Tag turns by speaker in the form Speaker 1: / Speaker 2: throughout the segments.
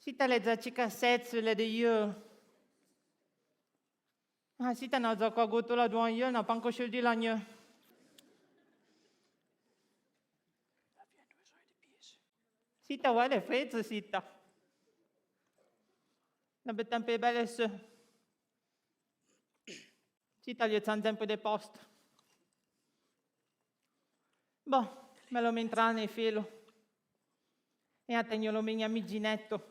Speaker 1: Si t'as les cassette de io. Ah, si t'as n'a pas goûté la douane, io n'a pas encore choisi l'agneau. Si t'as ouais les frites, si t'as. La bête un peu belle ce. Si t'as gli tempo di posto. Boh, me lo mentrà nei filo. E a te lo mio amiginetto.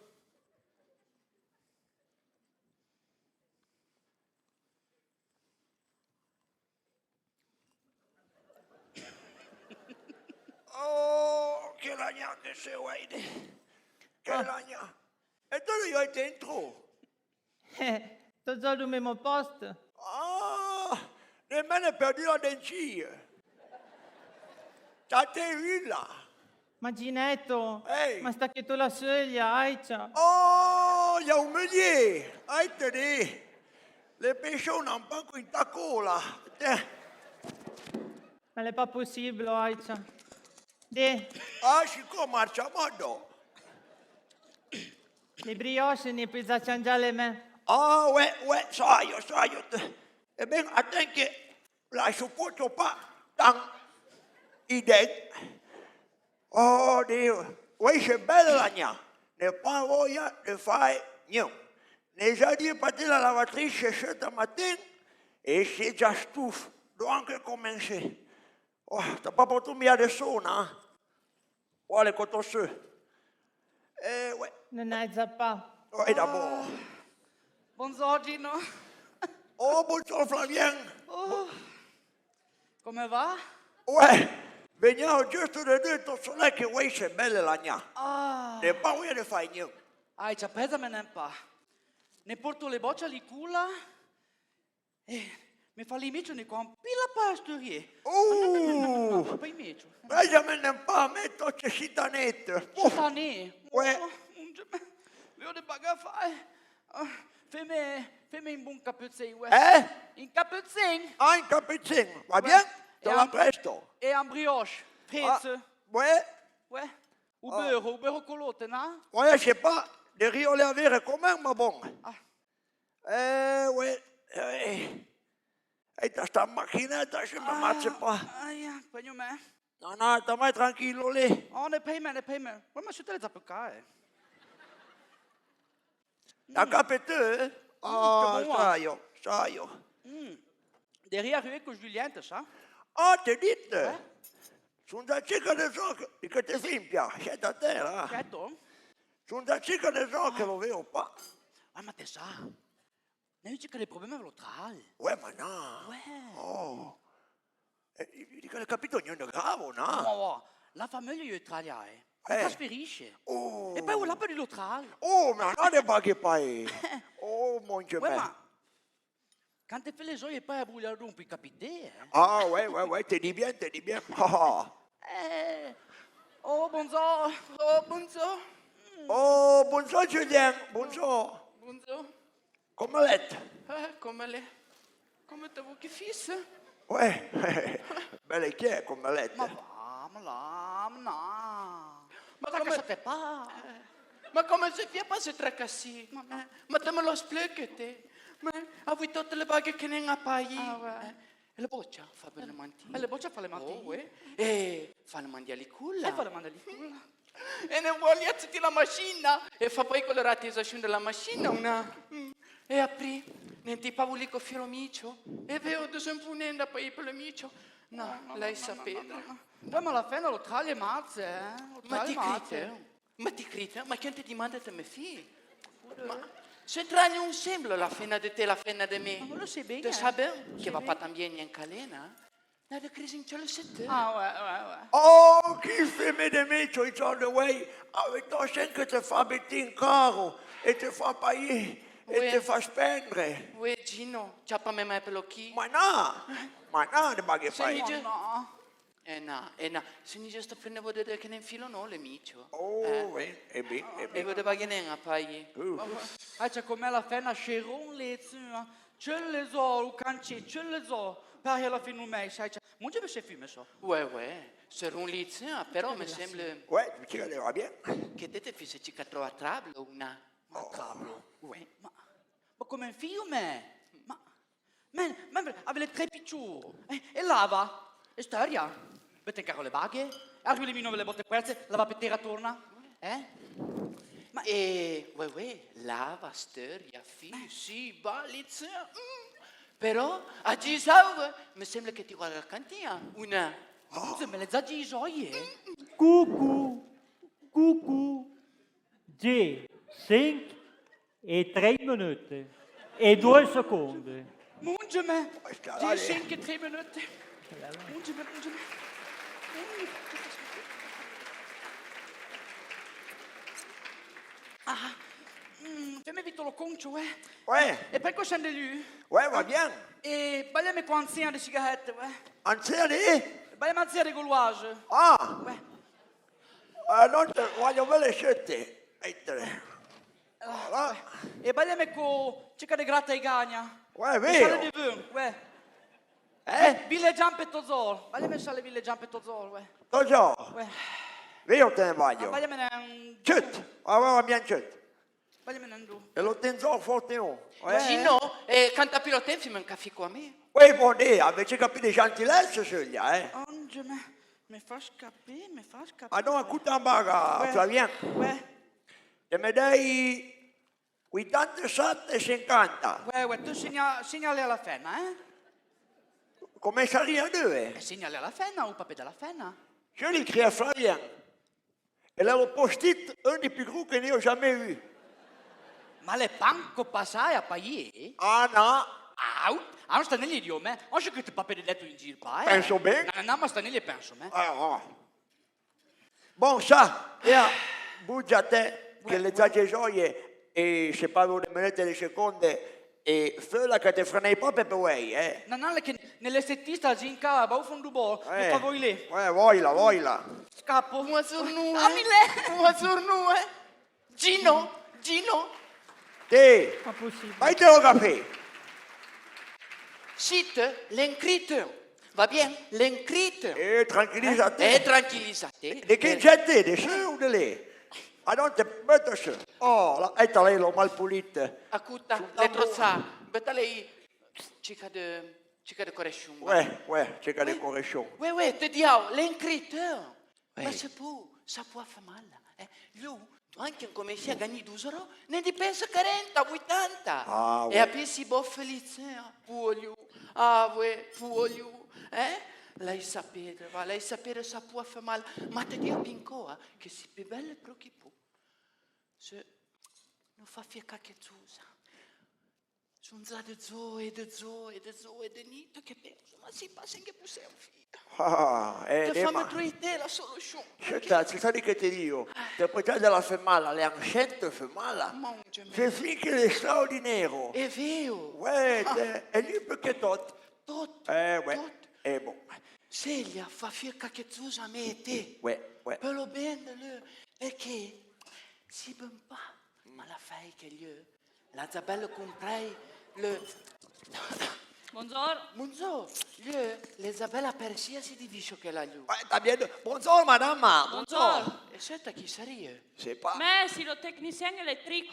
Speaker 2: Oh, che lagna che se vede. Che lagna. E dove io dentro?
Speaker 1: Sto già al mio posto.
Speaker 2: Ah, nemmeno per dire la dencija. Da te villa.
Speaker 1: Maginetto,
Speaker 2: Ehi.
Speaker 1: ma sta che tu la soglia, aicia.
Speaker 2: Oh, ya umilié. Ai te di. Le persone hanno banco in tacola.
Speaker 1: Ma è pas possibile, aicia. De,
Speaker 2: Ah, si come marcia modo.
Speaker 1: le brioche ne puoi già le me.
Speaker 2: Ah, ouais, ça y est. Eh bien, attends que la supporto pas dans idée. Oh, Dio. Oui, c'est belle la gna. Ne pas voglia de fare niente. Ne già di partire la lavatrice stamattina e si già stufo. Devo anche cominciare. Oh, t'as pas portato via adesso, no? Vuole che tu su. Ouais.
Speaker 1: Non hai già pa.
Speaker 2: Ouais, d'abord.
Speaker 3: Buongiorno Gino.
Speaker 2: Oh, bonjour Flavien.
Speaker 3: Come va?
Speaker 2: Ouais, veniamo giusto da detto, solo che vuoi c'è bella la gna.
Speaker 3: Ah,
Speaker 2: Ne pa vuoi ne fai niente.
Speaker 3: ai, ci pesame un po'. Ne porto le bocce di culla e mi fa l'imicio di qua un pila pastorie.
Speaker 2: Oh,
Speaker 3: Poi imicio.
Speaker 2: vediamo un po', metto c'è citanette.
Speaker 3: Sta ne.
Speaker 2: Ouais.
Speaker 3: Io devo fare. Fammi un buon capuzzino. In capuzzino.
Speaker 2: Ah, in cappuccino, va bien? Te la presto.
Speaker 3: E un brioche. Pezzo.
Speaker 2: Ouais,
Speaker 3: Ouais. Un beurre colotte, no?
Speaker 2: ouais, je sais pas, le riz le avere com'è, ma bon.
Speaker 3: Ah.
Speaker 2: Ouais, e da sta macchinetta se mi ammazza pa.
Speaker 3: Aia, pagno me.
Speaker 2: No, sta mai tranquillo lì.
Speaker 3: Oh, ne payment. Ma mi siete le zappicare?
Speaker 2: La capite? Ah,
Speaker 3: che buono.
Speaker 2: sai io.
Speaker 3: Devi arrivare con Giulietta, sa?
Speaker 2: Ah, te dite? Sono da circa ne so che ti fimpia, c'è da terra.
Speaker 3: Certo?
Speaker 2: Sono da circa ne so che lo vedo qua.
Speaker 3: Ah, ma te sa? Ne dice che dei problemi velotrali.
Speaker 2: Uè, ma no. Oh. Dico, hai capito niente grave, no?
Speaker 3: Ma la famiglia io italiana. Trasferisce.
Speaker 2: Oh.
Speaker 3: E poi un lapo di lotrale.
Speaker 2: Oh, ma non è baghi pai. Oh, mon Dieu.
Speaker 3: Ma quando fai le soie e poi a bugliare un po' capite.
Speaker 2: Ah, ouais, te dis bien. Ah.
Speaker 3: Oh, buongiorno. Oh, buongiorno.
Speaker 2: Oh, bonjour Julien, bonjour.
Speaker 3: Buongiorno.
Speaker 2: Come l'è?
Speaker 3: Come le? Come te vuoi che fisse?
Speaker 2: Ouais, belle chi è come l'è?
Speaker 3: Ma va, ma là, ma no. Ma
Speaker 4: come-
Speaker 3: come se te pa?
Speaker 4: Ma come si fa pas se tracassi? Ma te me lo spieghi te? Ma avui tutte le baghe che ne ha paghi? E la boccia fa belle mantine.
Speaker 3: E le bocce fa le mattine.
Speaker 4: Oh, e fa le mandiali culla.
Speaker 3: E fa le mandali culla.
Speaker 4: E ne voglio di la macchina. E fa poi con la ratizzazione della macchina una... E apri, ne ti pavuli con filo micio. E vedo da sempre un'enda poi per lo micio. No, lei sapeva.
Speaker 3: Poi ma alla fine lo tra le mazze,
Speaker 4: Ma ti crite? Ma ti crite? Ma chi ti manda te me fi? Ma se trani un semblo la fena di te, la fena di me.
Speaker 3: Ma lo sai bene.
Speaker 4: Tu sai che va fatta bene in calena? La de crisi in cielo sette.
Speaker 3: Ah, ouais.
Speaker 2: Oh, chi femme de me, tu es on the way. Avec ton chien que te fa mettere in caro e te fa pagare e
Speaker 4: Oui.
Speaker 2: te fa spendere.
Speaker 4: Uè, Gino, c'ha per me mai per lo chi?
Speaker 2: Ma no, ne baghi
Speaker 4: Se
Speaker 2: fai.
Speaker 4: mi già...
Speaker 3: No.
Speaker 4: no. Se mi già sto prendendo vedere che ne infilo no, le micio.
Speaker 2: Oh, e beh.
Speaker 4: E vedo che ne ha paghi.
Speaker 3: Ah, c'è come la fine a Cheron le ce le so, o canci, ce le so. par la fin de mai, sai. Mon Dieu, c'est fumé ça.
Speaker 4: Ouais, sur un lycéen, però mi sembra
Speaker 2: Ouais, tu sais qu'elle va bien.
Speaker 4: che te fisse ci a trablo una.
Speaker 3: Ma cavolo. Ma come un film, ma aveva tre piccioni. E lava. E storia. Mette in carro le baghe. Arriva le mie le botte querze. Lava per terra torna.
Speaker 4: Ma lava, storia, sì, va, lycéen. Però a Gisau mi sembra che ti guarda la cantina. Una.
Speaker 3: Scusa, me le zaggi i gioie.
Speaker 5: Coucou, coucou. G, 5 e 3 minuti e 2 secondi.
Speaker 3: Mungeme.
Speaker 2: sta là,
Speaker 3: C'è
Speaker 2: lì.
Speaker 3: 5 3 minuti. Mungeme. Fais-moi vite le concho,
Speaker 2: Ouais,
Speaker 3: E poi cosa scende lui?
Speaker 2: ouais, va bien.
Speaker 3: E bagliami qua anziano di sigarette,
Speaker 2: Anziani?
Speaker 3: Bagliami anziano di gauloise.
Speaker 2: Ah,
Speaker 3: Ouais.
Speaker 2: non voglio bene scelte. Mettere. Voilà.
Speaker 3: E bagliami con cica di gratta e gagna.
Speaker 2: Ouais,
Speaker 3: E
Speaker 2: vero.
Speaker 3: sale di vin, Ville Giampe e Tozol. Bagliami sale Ville Giampe e Tozol,
Speaker 2: Cosa? Io te ne voglio.
Speaker 3: Bagliami un...
Speaker 2: Chut, va bien chut.
Speaker 3: Bagliami un du.
Speaker 2: E lo tenzo forte un.
Speaker 4: Gino, canta più te film un caffè con me.
Speaker 2: Oui, bon Dio, avete capito le gentilezze, Celia,
Speaker 3: Angeme, mi fa scappare, mi fa scappare.
Speaker 2: Ah non, écoute un baga, Flavien. E mi dai 87,50.
Speaker 3: Tu segnali alla fenna,
Speaker 2: Come saria due?
Speaker 3: E segnali alla fenna o papà della fenna?
Speaker 2: Je l'écris à Flavien. Et là, le post-it, un des plus gros que n'ai jamais eu.
Speaker 3: Ma le panco passai a pagare?
Speaker 2: Ah non,
Speaker 3: Non sta negli idiome, non c'è che ti papà di letto in giro,
Speaker 2: penso bene.
Speaker 3: No, ma sta negli penso,
Speaker 2: Ah. Bon, ça, buggia te, che le zagge gioie, e se parlo di minuti e di seconde, e fella che ti freni proprio per lei,
Speaker 3: Non è che nelle settista ginca, va un dubo, mi fa voi lì.
Speaker 2: Voila.
Speaker 3: Scappo.
Speaker 4: Uma zornue.
Speaker 3: Amile!
Speaker 4: Uma zornue. Gino.
Speaker 2: Te,
Speaker 1: Pas possible.
Speaker 2: vai te lo caffè.
Speaker 4: Cite l'incriteur. Va bien? L'incriteur.
Speaker 2: Tranquillisa te.
Speaker 4: E tranquillizzate.
Speaker 2: De che c'è te, de su o de lì? Ah non, te metto su. Oh, etta lei l'ho mal pulita.
Speaker 4: Acuta, le trozza. Betta lei. Cica de correction.
Speaker 2: Ouais, c'è che le correction.
Speaker 4: Ouais, te diao, l'incriteur. Ma ça può fare male. Lui, anche come si gagni 2 euro, ne dipesa 40, 80.
Speaker 2: Ah,
Speaker 4: E a più si può felice, puolio. Puolio. Lei sapere sa può fare male. Ma te dico pincoa, che si più belle pro chi può. Se non fa fiacca che zusa. Sono già de nito che penso, ma si passa anche più sei un figlio. Te fammi trovare te la soluzione.
Speaker 2: C'est ça che ti dico. Interpretare della femala, le ancette femala.
Speaker 4: Mangiami.
Speaker 2: C'est finché le straordinaire.
Speaker 4: È vero.
Speaker 2: Ouais, e lui perché tot.
Speaker 4: Tot.
Speaker 2: Ouais. Bon.
Speaker 4: Ceglia fa fiacca che zusa a me e te.
Speaker 2: Ouais.
Speaker 4: Per lo bene, lui. Perché si ben pas. Ma la fai che gli la Zabella comprai le...
Speaker 6: Buongiorno.
Speaker 4: L'Isabella Persia si dice che la gli.
Speaker 2: T'as bien. Bonjour, madame.
Speaker 6: Buongiorno.
Speaker 4: E senta chi sarebbe?
Speaker 2: C'est pas.
Speaker 6: Mais c'est le technicien électrique.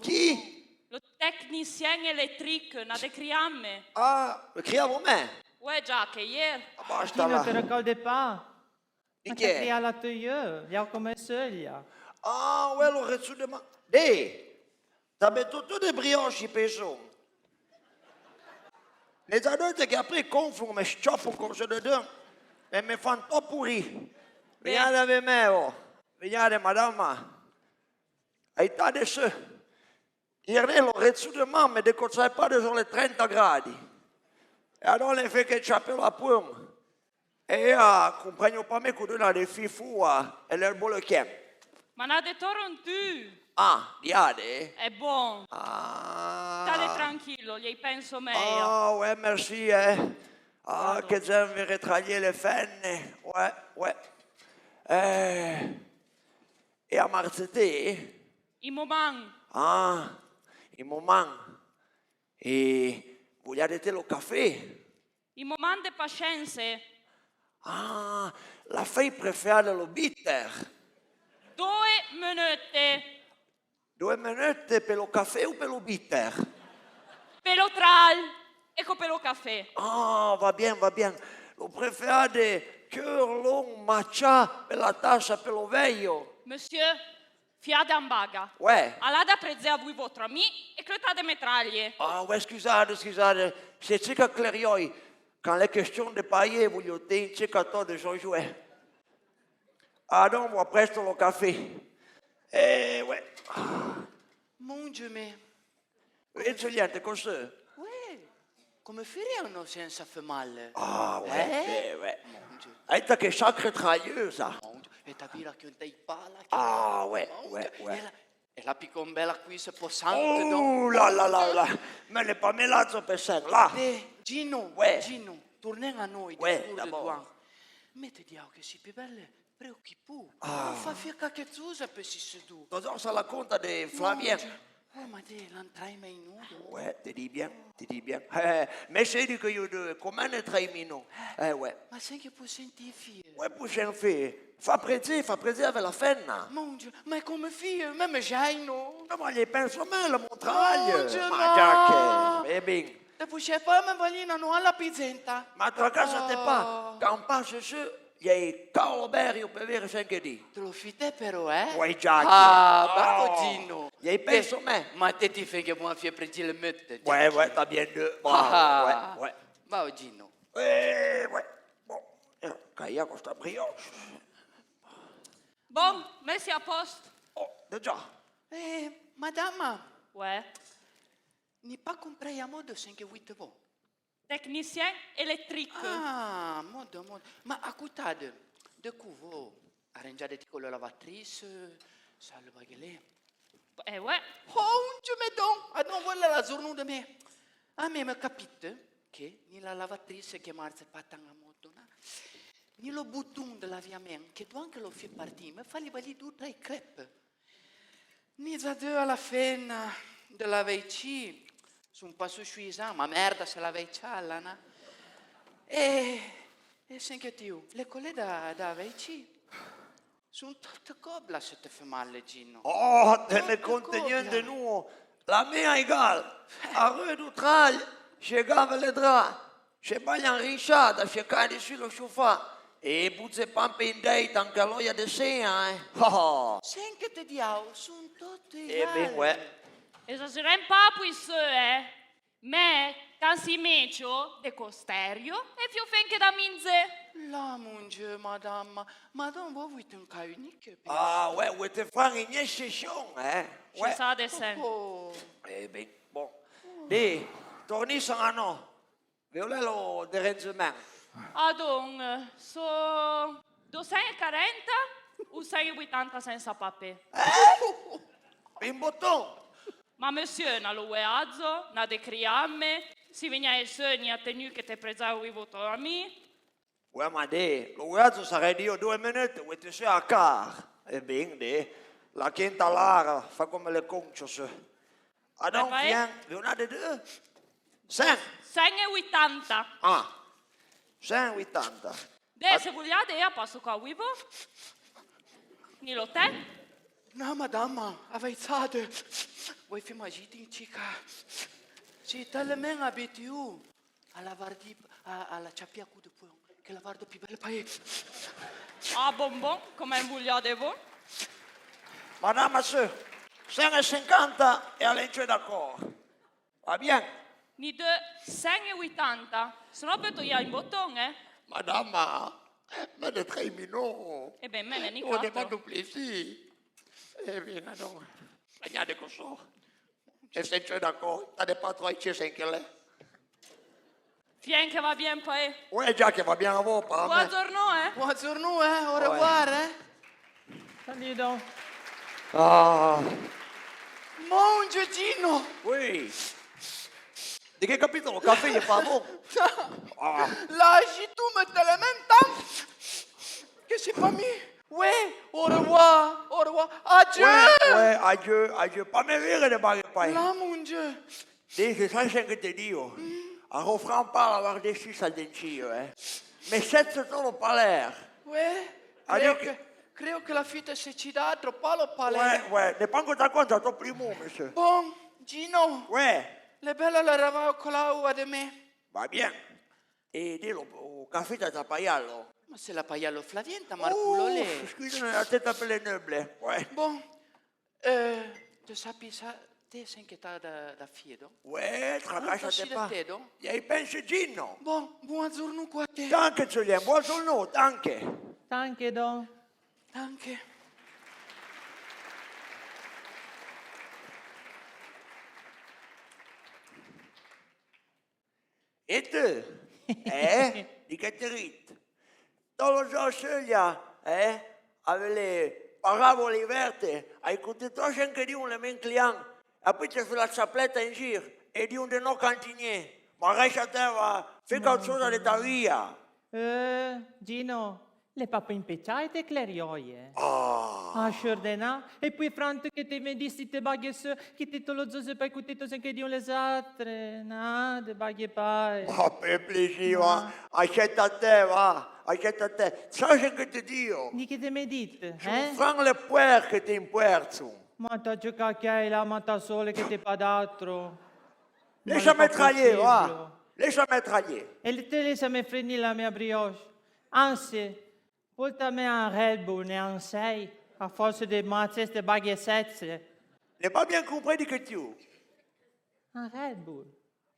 Speaker 2: Qui?
Speaker 6: Le technicien électrique, n'a décriame.
Speaker 2: Ah, criamo me.
Speaker 6: Ouais, Jack, hier.
Speaker 1: Qui
Speaker 2: Basta
Speaker 1: ne te
Speaker 2: là.
Speaker 1: regarde pas.
Speaker 2: Di
Speaker 1: Ma
Speaker 2: chi
Speaker 1: che
Speaker 2: è?
Speaker 1: à l'atelier, viens come Celia.
Speaker 2: Ah, ouais, le reste de ma... t'as mis tutto de brioche peso. Les adultes che après confondent, me scioppo cose dedans e mi fanno troppo pourri. Viens avec me, oh. Viens, madame. E t'as adesso, ieri l'ho resto de main, mais de cos'è pas de sur les 30 gradi. E allora le fait che c'ha per la pomme. E io compagno pas me con una dei fifua e l'erbo le chiam.
Speaker 6: Ma n'a de torrentu.
Speaker 2: Ah, diade?
Speaker 6: È buon.
Speaker 2: Ah.
Speaker 6: State tranquillo, gli penso meglio.
Speaker 2: Ah, ouais, merci, Ah, che j'aime retralier le fenne. Ouais. E a marzete?
Speaker 6: Il moment.
Speaker 2: Ah, il moment. E vogliate lo caffè?
Speaker 6: Il moment de patience.
Speaker 2: Ah, la fille préfère le bitter.
Speaker 6: 2 minuti.
Speaker 2: 2 minuti per lo caffè o per lo bitter?
Speaker 6: Pelo tral. Ecco per lo caffè.
Speaker 2: Ah, va bien, va bien. Lo préférate cœur long matcha per la tassa per lo veglio.
Speaker 6: Monsieur, fiade en baga.
Speaker 2: Ouais.
Speaker 6: Allora da prezze a voi vostro ami e cretate metraglie.
Speaker 2: Ah, ouais, scusate, scusate. C'est ce que Clérioi, quand les questions de payer, vous lui dites, c'est qu'à de son jouet. Ah, donc, on va presto le café. Eh, ouais.
Speaker 3: Mon Dieu, mais...
Speaker 2: E c'è niente con sé?
Speaker 3: Ouais, come feriano senza fa male?
Speaker 2: Ah, ouais, ouais.
Speaker 3: Mon Dieu,
Speaker 2: Aita che sacre tragliosa.
Speaker 3: mon Dieu. E ta vira che un dei pala.
Speaker 2: Ah, ouais,
Speaker 3: Mon
Speaker 2: ouais,
Speaker 3: Dieu.
Speaker 2: ouais.
Speaker 3: E la picombella qui se posante, donc.
Speaker 2: Oh là là là là. Me ne pas melazzo per sen, là.
Speaker 3: Gino,
Speaker 2: Ouais.
Speaker 3: Gino, torniamo a noi,
Speaker 2: Ouais,
Speaker 3: discorso di
Speaker 2: d'abord.
Speaker 3: Duan. Mette diao che si più belle, preoccupu. Non fa fiacca che zusa per si sedu.
Speaker 2: Dans ça la conta de Flavien.
Speaker 3: Oh, ma te, l'entrai mai nudo.
Speaker 2: Ouais, tu dis bien, tu dis bien. Mais c'est dit que io de comment ne traimino. Ouais.
Speaker 3: Ma sai che può sentire fie?
Speaker 2: Ouais, prochaine fille. Fa prezi avec la fenna.
Speaker 3: Mon Dieu, ma come fie, ma me jaino.
Speaker 2: No, ma gli penso me la montraglia.
Speaker 3: Oh, Dio,
Speaker 2: Ma
Speaker 3: no.
Speaker 2: già che, ben.
Speaker 3: E poi c'è poi me valina no alla pizzenta.
Speaker 2: Ma tra casa te pas, quand passe su, il y a Carlo Berio per vedere sempre di.
Speaker 3: Te lo fite però, eh?
Speaker 2: Ouais, già che.
Speaker 3: Ah, bravo
Speaker 2: Oh.
Speaker 3: Gino.
Speaker 2: Gli penso me.
Speaker 3: Ma te ti fai che buona fie pregi le mette.
Speaker 2: Ouais, ouais, t'as bien deux.
Speaker 3: Ah.
Speaker 2: Ouais, ouais.
Speaker 3: Bravo Gino.
Speaker 2: Ouais. Bon, caia con sta brioche.
Speaker 6: Bon, messi a posto.
Speaker 2: Oh, déjà.
Speaker 3: Madame,
Speaker 6: Ouais.
Speaker 3: ni pas compris à mode 5-8 bon.
Speaker 6: Technicien électrique.
Speaker 3: Ah, mode. Ma accoutate, de vous arrangiate con la lavatrice, salve baghelé.
Speaker 6: Eh ouais.
Speaker 3: Oh, Dieu me donne, non voilà la journée de me. A me me capite che ni la lavatrice che marze patang a modona, ni lo bouton de l'avviamento che tu anche lo fai partire, ma fa li vali tu tra i crepe. Ni za deux alla fenna de la veici, sun pas suffisant, ma merda se la veicia allana. E senti tiu, le colle da veici, sun tutte cobla se te fa male, Gino.
Speaker 2: Oh, te ne contenien de nous. La mia égale. A rue d'Outrage, chez Gave le drap, chez Bayan Richard, chez Cadi sur le chauffard. E buzze pampe in date anche a loia de sea, eh. Oh.
Speaker 3: Senti te diao, sun tutte
Speaker 2: Eh
Speaker 3: uguali.
Speaker 2: ben, ouais.
Speaker 6: Esagerem pas puisseux, Mais, quand si mecio, de costerio, e più finché da minze.
Speaker 3: La mon Dieu, madame, voi vuoi un cas unique?
Speaker 2: Ah, ouais, ouais, te frère, il y a chichon, eh.
Speaker 6: Ci sa de sen.
Speaker 3: Oh,
Speaker 2: Eh ben, bon. Di, torni san anno. Violelo de renzement.
Speaker 6: Adon, so 240 o 680 senza papè.
Speaker 2: In botton.
Speaker 6: Ma monsieur, na lo ueazzo, na de criamme, si venia e sogni a tenu che te prezzavi voto a mi.
Speaker 2: Ouais, ma di, lo ragazzo sarei io 2 minuti, vuoi te sei a car. E ben, di, la quinta lara, fa come le concios. Adon,
Speaker 6: Vai, vai.
Speaker 2: viens, violate de. 5.
Speaker 6: 680.
Speaker 2: Ah, 180.
Speaker 6: De, se vogliate, io passo qua a vivo. Ni l'hotel.
Speaker 3: no, madame, avaizzate. Vuoi fi magiti in cica? Si talmen abitiu a lavardi alla ciappia cu de puon, che lavardo più belle paese.
Speaker 6: A bonbon, come vogliate voi.
Speaker 2: Madame, monsieur, 150 e all'entrée d'accord. Va bien?
Speaker 6: Ni de 680. Se no per togliere in bottone,
Speaker 2: Madame, me de 3 minutes.
Speaker 6: E ben, me ne ni
Speaker 2: On n'est pas
Speaker 6: 4.
Speaker 2: de plaisir. Eh bien, alors, regardez comme ça. Et c'est tu es d'accord, t'as des patrons ici, 5 lait.
Speaker 6: Fien che va bien poi.
Speaker 2: Ouais, Jack, va bien avoir, pas mal.
Speaker 6: Buongiorno,
Speaker 3: Buongiorno, au revoir,
Speaker 1: Salut donc.
Speaker 2: Ah,
Speaker 3: Mon Dieu, Gino!
Speaker 2: oui. Di che capitolo? Caffè è pas bon. Ah,
Speaker 3: Lâche tout, me te le même temps. Que c'est pas mis? Ouais, au revoir, adieu!
Speaker 2: ouais, adieu, adieu. Pas me rire de barrer pas.
Speaker 3: Là, mon Dieu.
Speaker 2: Di che sai che te dio. Un refrain parle avoir déçu sa denture, hein. Mais c'est solo l'air.
Speaker 3: Ouais,
Speaker 2: Allez,
Speaker 3: creo che la fitta se ci dà troppo lo pale.
Speaker 2: Ouais, ne pas encore compte, ton primo, monsieur.
Speaker 3: Bon, Gino,
Speaker 2: Ouais,
Speaker 3: le bella la ravao con la uva de me.
Speaker 2: va bien. Et dis-le, au café t'as ta paiallo.
Speaker 3: Ma se la paiallo Flavienta, Marculo le.
Speaker 2: Excuse-moi, la tête appelée Neuble. Ouais.
Speaker 3: Bon, tu sappi, te sei inquietata da fiedo?
Speaker 2: Ouais, tracassate pas.
Speaker 3: Tedo?
Speaker 2: E hai penso Gino.
Speaker 3: Bon, buon giorno qua a te.
Speaker 2: Danke, Julien, buongiorno, danke.
Speaker 1: Danke, Don.
Speaker 3: Anche.
Speaker 2: E tu? Di che ti riti? Non lo so, Celia, avec les parabole verte, hai écouté anche di un le men client, e poi ti fai la sapletta in giro, e di un de no cantinier, ma resta a te, va, fai qualcosa di ta via.
Speaker 1: Gino, le papa impecciate clarioie.
Speaker 2: Ah,
Speaker 1: Ah, Chardena. E poi Franto che te mi dissi te baghe su, che te lo zose per cui te anche di un les altre, na, de baghe pai.
Speaker 2: ma per piacere, va, accetta a te, va, accetta a te. Sai che ti dico?
Speaker 1: Di che te mi dite,
Speaker 2: Fran le puer che ti impuerzo.
Speaker 1: Ma t'ha giocato che hai la mata sole che te pa d'altro. Ma
Speaker 2: Lascia
Speaker 1: è pas
Speaker 2: metraglier, va.
Speaker 1: possibile.
Speaker 2: Lascia metraglier.
Speaker 1: E te laisse me fregnire la mia brioche. Anzi, volta a me un Red Bull, ne un 6, a forza di mazze e baghe 7.
Speaker 2: N'ai pas bien compris di che tu.
Speaker 1: Un Red Bull?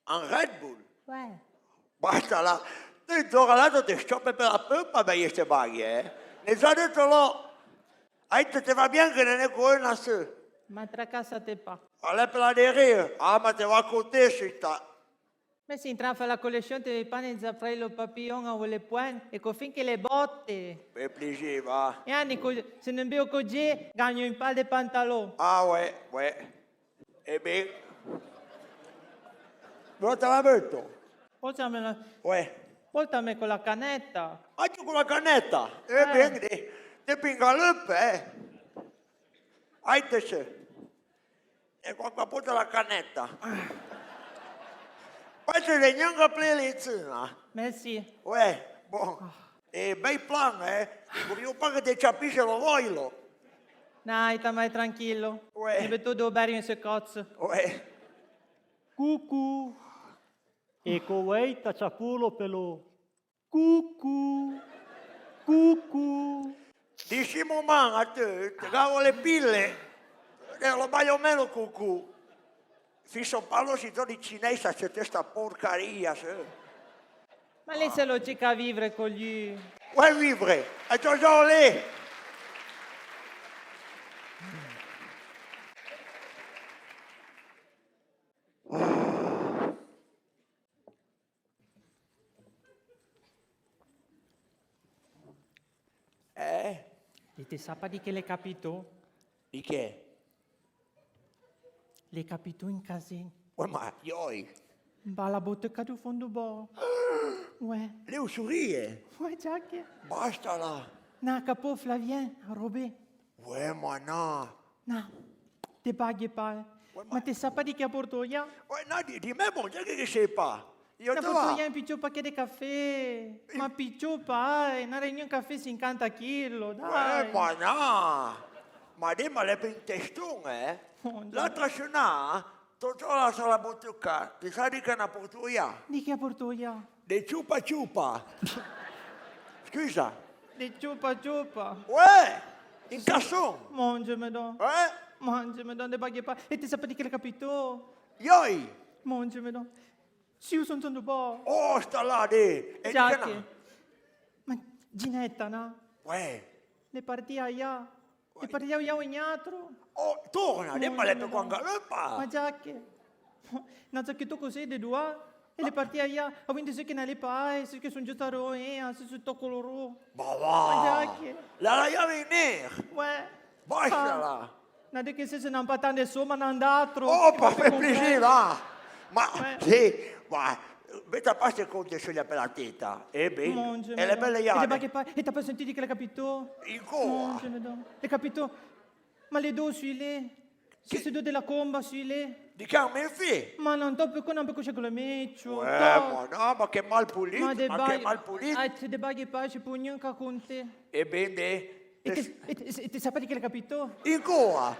Speaker 2: Un Red Bull.
Speaker 1: Ouais.
Speaker 2: Basta là. Tu tornato ti stoppi per la puppa per queste baghe, Ne già detto là. Te va bien che non è una su.
Speaker 1: Ma tracassate pas.
Speaker 2: Allez per la derrière. Ah, ma te va côté, c'est ta.
Speaker 1: Ma si entra a fare la collezione dei pani di zafrello papillon o le pointe e finché le botte.
Speaker 2: Per piacere, va.
Speaker 1: E anni, se non bevo così, gagno in pal dei pantaloni.
Speaker 2: Ah, ouais. Eh bien. Dove te l'ha detto?
Speaker 1: Voltami
Speaker 2: Ouais.
Speaker 1: con la canetta.
Speaker 2: Anche con la cannetta. Bien, ti pingaluppe, Aitese. E qua porta la cannetta. Poi ti neanche a plelizina.
Speaker 1: Merci.
Speaker 2: Ouais, bon. E bei plan, Voglio pas che ti capisce lo voglio.
Speaker 1: Dai, sta mai tranquillo.
Speaker 2: Ouais.
Speaker 1: Mi vedo due beri in se cozzo.
Speaker 2: Ouais.
Speaker 5: Cucu. E Kuwait c'ha culo pelo. Cucu. Cucu.
Speaker 2: Dici man a te, ti cavo le pille. E lo baglio meno cucù. Fisso parlo si di cinese, c'è questa porcaria, se.
Speaker 1: Ma lei se lo cerca a vivere con gli...
Speaker 2: Vuoi vivere? E tu già lì.
Speaker 1: E ti sa di che le capito?
Speaker 2: Di che?
Speaker 1: Le capito in casino.
Speaker 2: Ma io.
Speaker 1: Va la bottega du fondo bo. Ouais.
Speaker 2: Le usurie.
Speaker 1: Ouais, già che...
Speaker 2: Basta là.
Speaker 1: Na, capo Flavien, a robé.
Speaker 2: Ouais, ma no.
Speaker 1: Na, te paghi pa. Ma te sa di che a Portoia?
Speaker 2: Ouais, no, di me, bon, già che sei pa. Io
Speaker 1: Na
Speaker 2: te
Speaker 1: Portoia
Speaker 2: va.
Speaker 1: in piccio paquet de caffè. Ma piccio pa, na reunion caffè 50 kg, dai.
Speaker 2: Ma no. Ma dimmi le pintestone,
Speaker 1: Oh, già.
Speaker 2: L'altra cena, tutto la sala bottucca, ti sai di che è una portuia?
Speaker 1: Di che a Portoia?
Speaker 2: De ciupa ciupa. Scusa.
Speaker 1: Di ciupa ciupa.
Speaker 2: Ouais, in casson.
Speaker 1: Mangiami don. Mangiami don, de paghi pa. E te sa di che le capito?
Speaker 2: Ioi.
Speaker 1: Mangiami don. Si io sono tanto bo.
Speaker 2: Oh, sta là, di. E
Speaker 1: Già
Speaker 2: di
Speaker 1: che...
Speaker 2: che
Speaker 1: Ma Ginetta, no?
Speaker 2: Ouais.
Speaker 1: Le parti a ia. Le parti a ia ogni altro.
Speaker 2: Oh, torna, dimmi le per quando
Speaker 1: Ma
Speaker 2: galoppa.
Speaker 1: già che... Non so che tu così di due. E le parti a ia. A quindi se che non le pai, se che sono giusto a roe, se sono tocco loro.
Speaker 2: Ma
Speaker 1: Ma già
Speaker 2: va.
Speaker 1: che...
Speaker 2: La io venire.
Speaker 1: Ouais.
Speaker 2: Basta là.
Speaker 1: Non è che se non patando insomma non andatro.
Speaker 2: Oh, ma per piacere, va. Ma,
Speaker 1: Ouais.
Speaker 2: sì, ma... Vedi a parte conti sulla per la testa. E bene. E le belle
Speaker 1: E
Speaker 2: iane.
Speaker 1: che poi... E ti sentito di che le capito?
Speaker 2: In coa.
Speaker 1: Mangiami don. Le capito? Ma le do sui le? Che se do della comba sui le?
Speaker 2: Di che mio figlio?
Speaker 1: Ma non dopo che non cuccia con le miccio.
Speaker 2: Ma no, ma che mal pulito,
Speaker 1: Ma de
Speaker 2: ma che mal pulito.
Speaker 1: de baghi pace pugnon ca con te.
Speaker 2: E bene,
Speaker 1: E ti sapete che l'ha capito?
Speaker 2: in coa.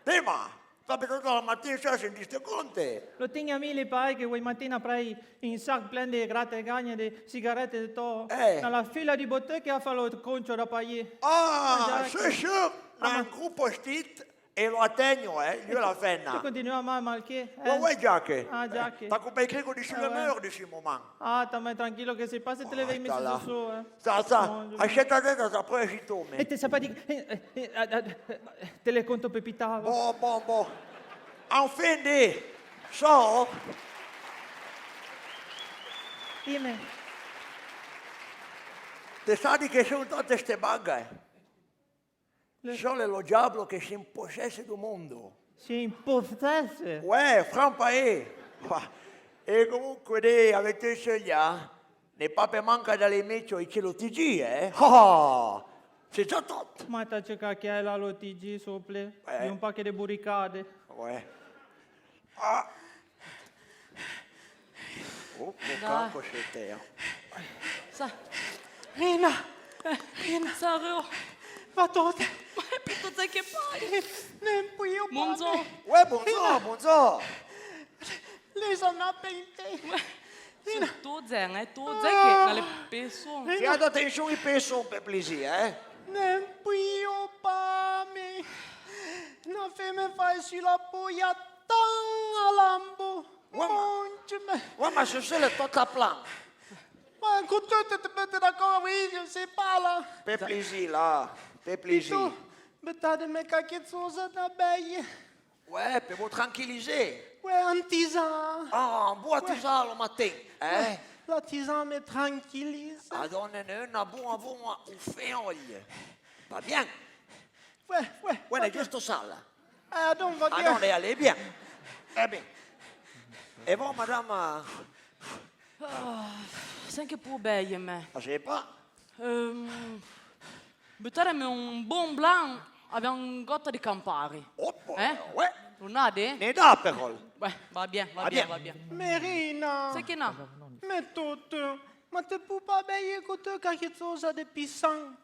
Speaker 2: Tema, sapete tutta la mattina ci sentiste con te.
Speaker 1: Lo tieni a me le pare che vuoi mattina prai in sac plein di gratte e gagne di sigarette e tutto. Nella fila di botteghe a fare lo concio da pagare.
Speaker 2: Ah,
Speaker 1: Già,
Speaker 2: c'est sûr, dans un gruppo stit e lo attegno, io la
Speaker 1: Tu
Speaker 2: fenna.
Speaker 1: continui a malché.
Speaker 2: Ouais, Jacques.
Speaker 1: Ah, Jacques.
Speaker 2: T'as coupé écrit qu'on dit sur le
Speaker 1: ouais.
Speaker 2: mur de ce moment.
Speaker 1: Ah, t'as tranquillo che se passi te le vai
Speaker 2: sta là.
Speaker 1: messo su.
Speaker 2: Ça, achète te da poi ci
Speaker 1: E
Speaker 2: tome.
Speaker 1: ti sapete te le conto pepitavo.
Speaker 2: Bon. En fin de, so,
Speaker 1: Dimmi.
Speaker 2: te sa di che sono tutte ste baghe. Solo lo diavolo che si impossesse del mondo.
Speaker 1: Si impostesse.
Speaker 2: Ouais, franc paese. E comunque avete scelto, ne pape manca dalle meccio e ce lo TG, Ah, c'est già tutto.
Speaker 1: Ma ta ce che hai la lotigi sople.
Speaker 2: Eh.
Speaker 1: Di un pacchetto di burricade.
Speaker 2: Ouais. Ah. Oh, campo c'è te.
Speaker 6: Sa,
Speaker 4: Rina, Rina,
Speaker 6: Sario,
Speaker 4: va tot.
Speaker 6: tu sai che fai?
Speaker 4: Nem pui eu
Speaker 6: Monzo,
Speaker 2: Ouais, bonjour.
Speaker 4: Les en a peinte.
Speaker 6: tu zeng, tu zeng che dalle persone.
Speaker 2: Faites attention ai pesson per plaisir,
Speaker 4: Nem pui eu pame. Na femme fai si la poia tan a lambo.
Speaker 2: Uama.
Speaker 4: Monge.
Speaker 2: Ouais, ma c'est le tot à plan.
Speaker 4: Ma con tutte te mette d'accord, oui, je sais pas là.
Speaker 2: Per plaisir, là. Per plaisir.
Speaker 4: Tu, betate me cacchezzosa da beie.
Speaker 2: Ouais, per vous tranquilliser.
Speaker 4: Ouais, un tisan.
Speaker 2: Ah, un buon tisano le matin,
Speaker 4: La tisan me tranquillise.
Speaker 2: Ah, donnez-ne una buona uffioglia. Va bien?
Speaker 4: Ouais.
Speaker 2: Ouais, è giusto sala.
Speaker 4: Ah, donc, va
Speaker 2: Ah
Speaker 4: bien.
Speaker 2: non, lei è bien. Bien. Et bon, madame,
Speaker 6: Sai che può bene me.
Speaker 2: je sais pas.
Speaker 6: Buttarmi un buon blanc, abbiamo un gotta di Campari.
Speaker 2: Ouais.
Speaker 6: Non ha de?
Speaker 2: Ne da però.
Speaker 6: Beh, va bien, va
Speaker 2: Va
Speaker 6: bien,
Speaker 2: bien.
Speaker 6: va bien.
Speaker 4: Merina.
Speaker 6: Sai che no?
Speaker 4: Mais toto. Ma te puoi pas beie con te cacchezzosa de pisang.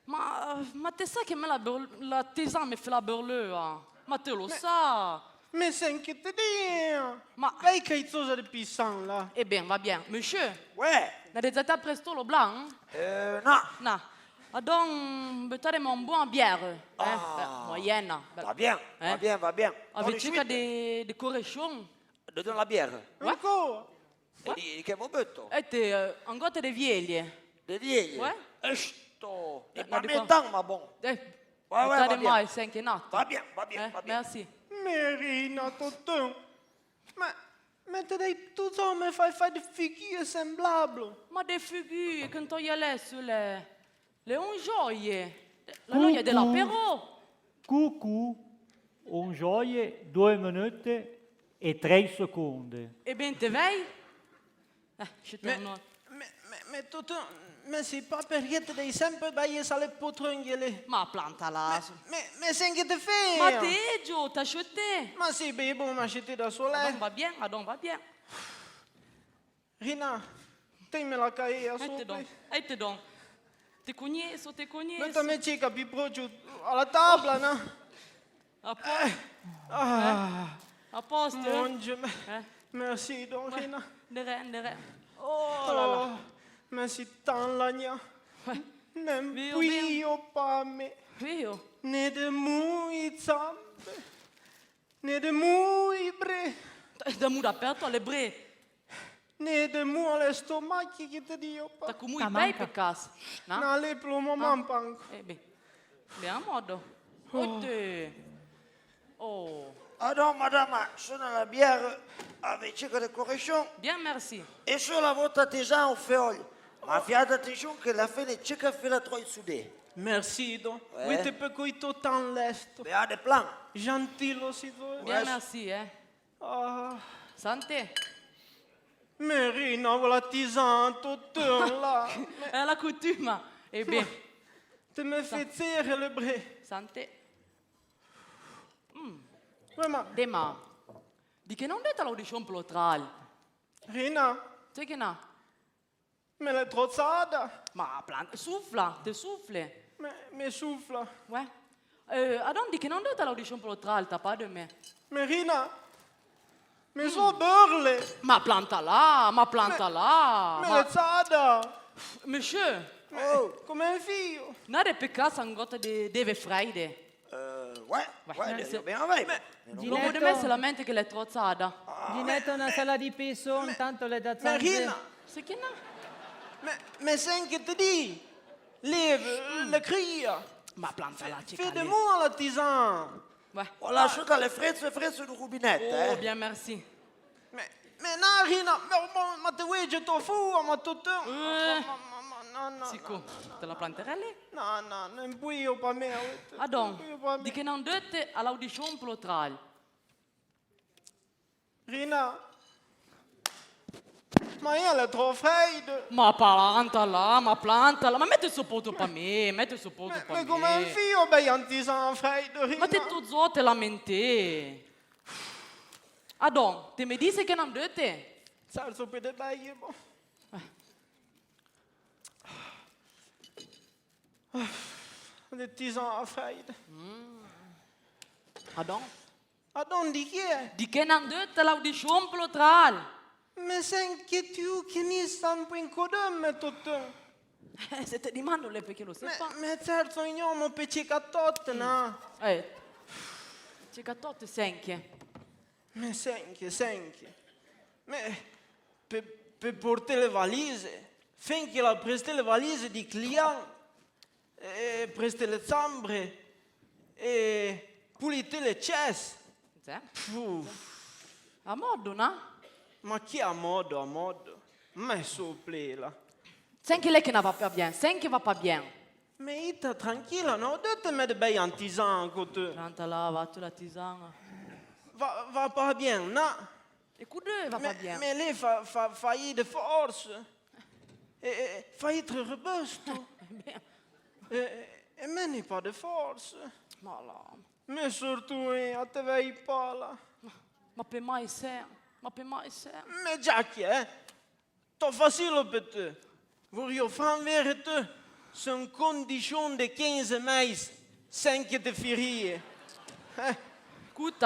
Speaker 6: Ma te sai che me la tisane mi fa la berlua? Ma te lo sa.
Speaker 4: Mais c'est que te dire.
Speaker 6: Ma,
Speaker 4: Beie cacchezzosa de pisang là.
Speaker 6: eh bien, va bien. Monsieur,
Speaker 2: Ouais.
Speaker 6: l'avete già presto lo blanc?
Speaker 2: No.
Speaker 6: No. Adon, buttarmi un buon bière. Moyenne.
Speaker 2: Va bien, va bien.
Speaker 6: Avete mica di correction?
Speaker 2: Donne la bière.
Speaker 4: Encore.
Speaker 2: E di che momento?
Speaker 6: E te, un gotta di vieglie.
Speaker 2: De vieille.
Speaker 6: Ouais.
Speaker 2: E sto. E
Speaker 6: No,
Speaker 2: ma
Speaker 6: di
Speaker 2: me
Speaker 6: qua.
Speaker 2: tang, ma bon. va
Speaker 6: Buttare
Speaker 2: bien.
Speaker 6: mai, sei anche nato.
Speaker 2: Va bien, va bien.
Speaker 6: Merci.
Speaker 4: Merina, toto. Ma te dai tutto me fai de figure semblable.
Speaker 6: Ma des figures, quand on y allait sur le gioie. La noia dell'apéro.
Speaker 5: Coucou, un gioie 2 minuti e 3 secondi.
Speaker 6: E ben te vei? Je te
Speaker 4: Mais toto, mais c'est pas perché te dai sempre beie sale potrunghiele.
Speaker 6: Ma planta là.
Speaker 4: Mais c'est che te fai?
Speaker 6: Ma te, Gio, t'as acheté.
Speaker 4: Ma sì, bebo, ma c'è da sola.
Speaker 6: Adon va bien, adon va bien.
Speaker 4: Rina, tenmi la caia sopra.
Speaker 6: Aite donc. Te cognesso, te cognesso.
Speaker 4: Metti me cica più proprio alla tavola, no?
Speaker 6: A posto. A posto.
Speaker 4: Monge, merci, don Rina.
Speaker 6: De rien.
Speaker 4: Oh, merci tant l'agna. Nem
Speaker 6: Vio,
Speaker 4: qui io pame.
Speaker 6: Io.
Speaker 4: Ne de mui zampe. Ne de mui bre.
Speaker 6: Da muda aperto alle bre.
Speaker 4: Ne de mu alle stomacchi che te dio
Speaker 6: Da
Speaker 4: pa.
Speaker 6: comui bei per caso. No?
Speaker 4: Na le plomo mampanco.
Speaker 6: Eh beh. Bien modo. Otte. Oh.
Speaker 2: Ah non, madame, sono la bière avec ciò de correction
Speaker 6: Bien, merci.
Speaker 2: e sulla vostra tisana o feuille. Ma fate attenzione che la fine c'è che fila trop soudé.
Speaker 4: Merci, don. Oui, te peux coito tant l'est.
Speaker 2: Mais ha des plans.
Speaker 4: Gentil aussi, toi.
Speaker 6: Bien, merci,
Speaker 4: Ah.
Speaker 6: Santé.
Speaker 4: Merina, voilà tisane, tout là.
Speaker 6: È la coutume. Eh bien,
Speaker 4: Tu me fais tirer le bras.
Speaker 6: santé.
Speaker 4: Ouais, ma.
Speaker 6: Dema. Di che non dete l'audition per l'otral?
Speaker 4: Rina,
Speaker 6: Sai che no?
Speaker 4: me l'è trozzata.
Speaker 6: Ma planta, souffla, te souffle.
Speaker 4: Me souffla.
Speaker 6: Ouais. Adon, di che non dete l'audition per l'otral, t'as pas de me.
Speaker 4: Mais Rina, me so burle.
Speaker 6: Ma planta là, ma planta là.
Speaker 4: Me l'è zada.
Speaker 6: Monsieur,
Speaker 4: Come un figlio.
Speaker 6: non è peccato se un gotto deve freide.
Speaker 2: Ouais,
Speaker 6: merci.
Speaker 2: dobbiamo avere.
Speaker 6: L'uomo di me se lamenta che l'è trozzata.
Speaker 1: Ginetto una sala di peso, intanto le da
Speaker 4: Mais
Speaker 1: zanze.
Speaker 4: Rina,
Speaker 6: Sai che no?
Speaker 4: mais c'est que te dis. Lève, le cria.
Speaker 6: Ma planta là, c'è
Speaker 4: Fais de moi la tisane.
Speaker 6: Ouais.
Speaker 2: Ho lasciato le frecce del rubinetto,
Speaker 6: Oh, bien merci.
Speaker 4: Mais non, Rina, ma te vuoi je t'en fous, ma tout le No,
Speaker 6: Sicuro, te la planterai lì?
Speaker 4: no, non puoi per me.
Speaker 6: Adon, di che non dete all'audition per l'otral.
Speaker 4: Rina, ma io le troppo freddo.
Speaker 6: Ma planta là, ma metti il supporto per me, metti il supporto per
Speaker 4: Ma
Speaker 6: me.
Speaker 4: come un figlio bei un tisane freddo, Rina.
Speaker 6: Ma te tu zo te lamenti. Adon, te mi dici che non dete?
Speaker 4: Salso per de beie, boh. Le tisane freddo.
Speaker 6: Adon,
Speaker 4: Adon di chi è?
Speaker 6: di che non dete l'audition per l'otral.
Speaker 4: Ma sei che tu che mi stanno in codem tutto.
Speaker 6: Se te dimando lei perché lo sai pas.
Speaker 4: Ma certo io per cicatot, no?
Speaker 6: C'è cattotte senche.
Speaker 4: Ma senche. Ma per portare le valise, finché la preste le valise di client, e preste le zambre, e pulite le cesse.
Speaker 6: A modo, no?
Speaker 4: Ma chi a modo? Ma souple là.
Speaker 6: Senche lei che ne va pas bien, senche va pas bien.
Speaker 4: Mais ita tranquilla, no? Date me de bay en tisane côté.
Speaker 6: Planta là, va tu la tisana.
Speaker 4: Va pas bien, no?
Speaker 6: E coude va pas bien.
Speaker 4: Mais lei fa de force. E fa être robusto. E me n'est pas de force.
Speaker 6: Ma là,
Speaker 4: Mais surtout, a te vei pas là.
Speaker 6: ma per mai ser, ma per mai ser.
Speaker 4: Mais Jackie, t'as facile peut-être. Voglio fare vérité. C'est une condition de 15 meses, 5 de ferie.
Speaker 6: Écoute,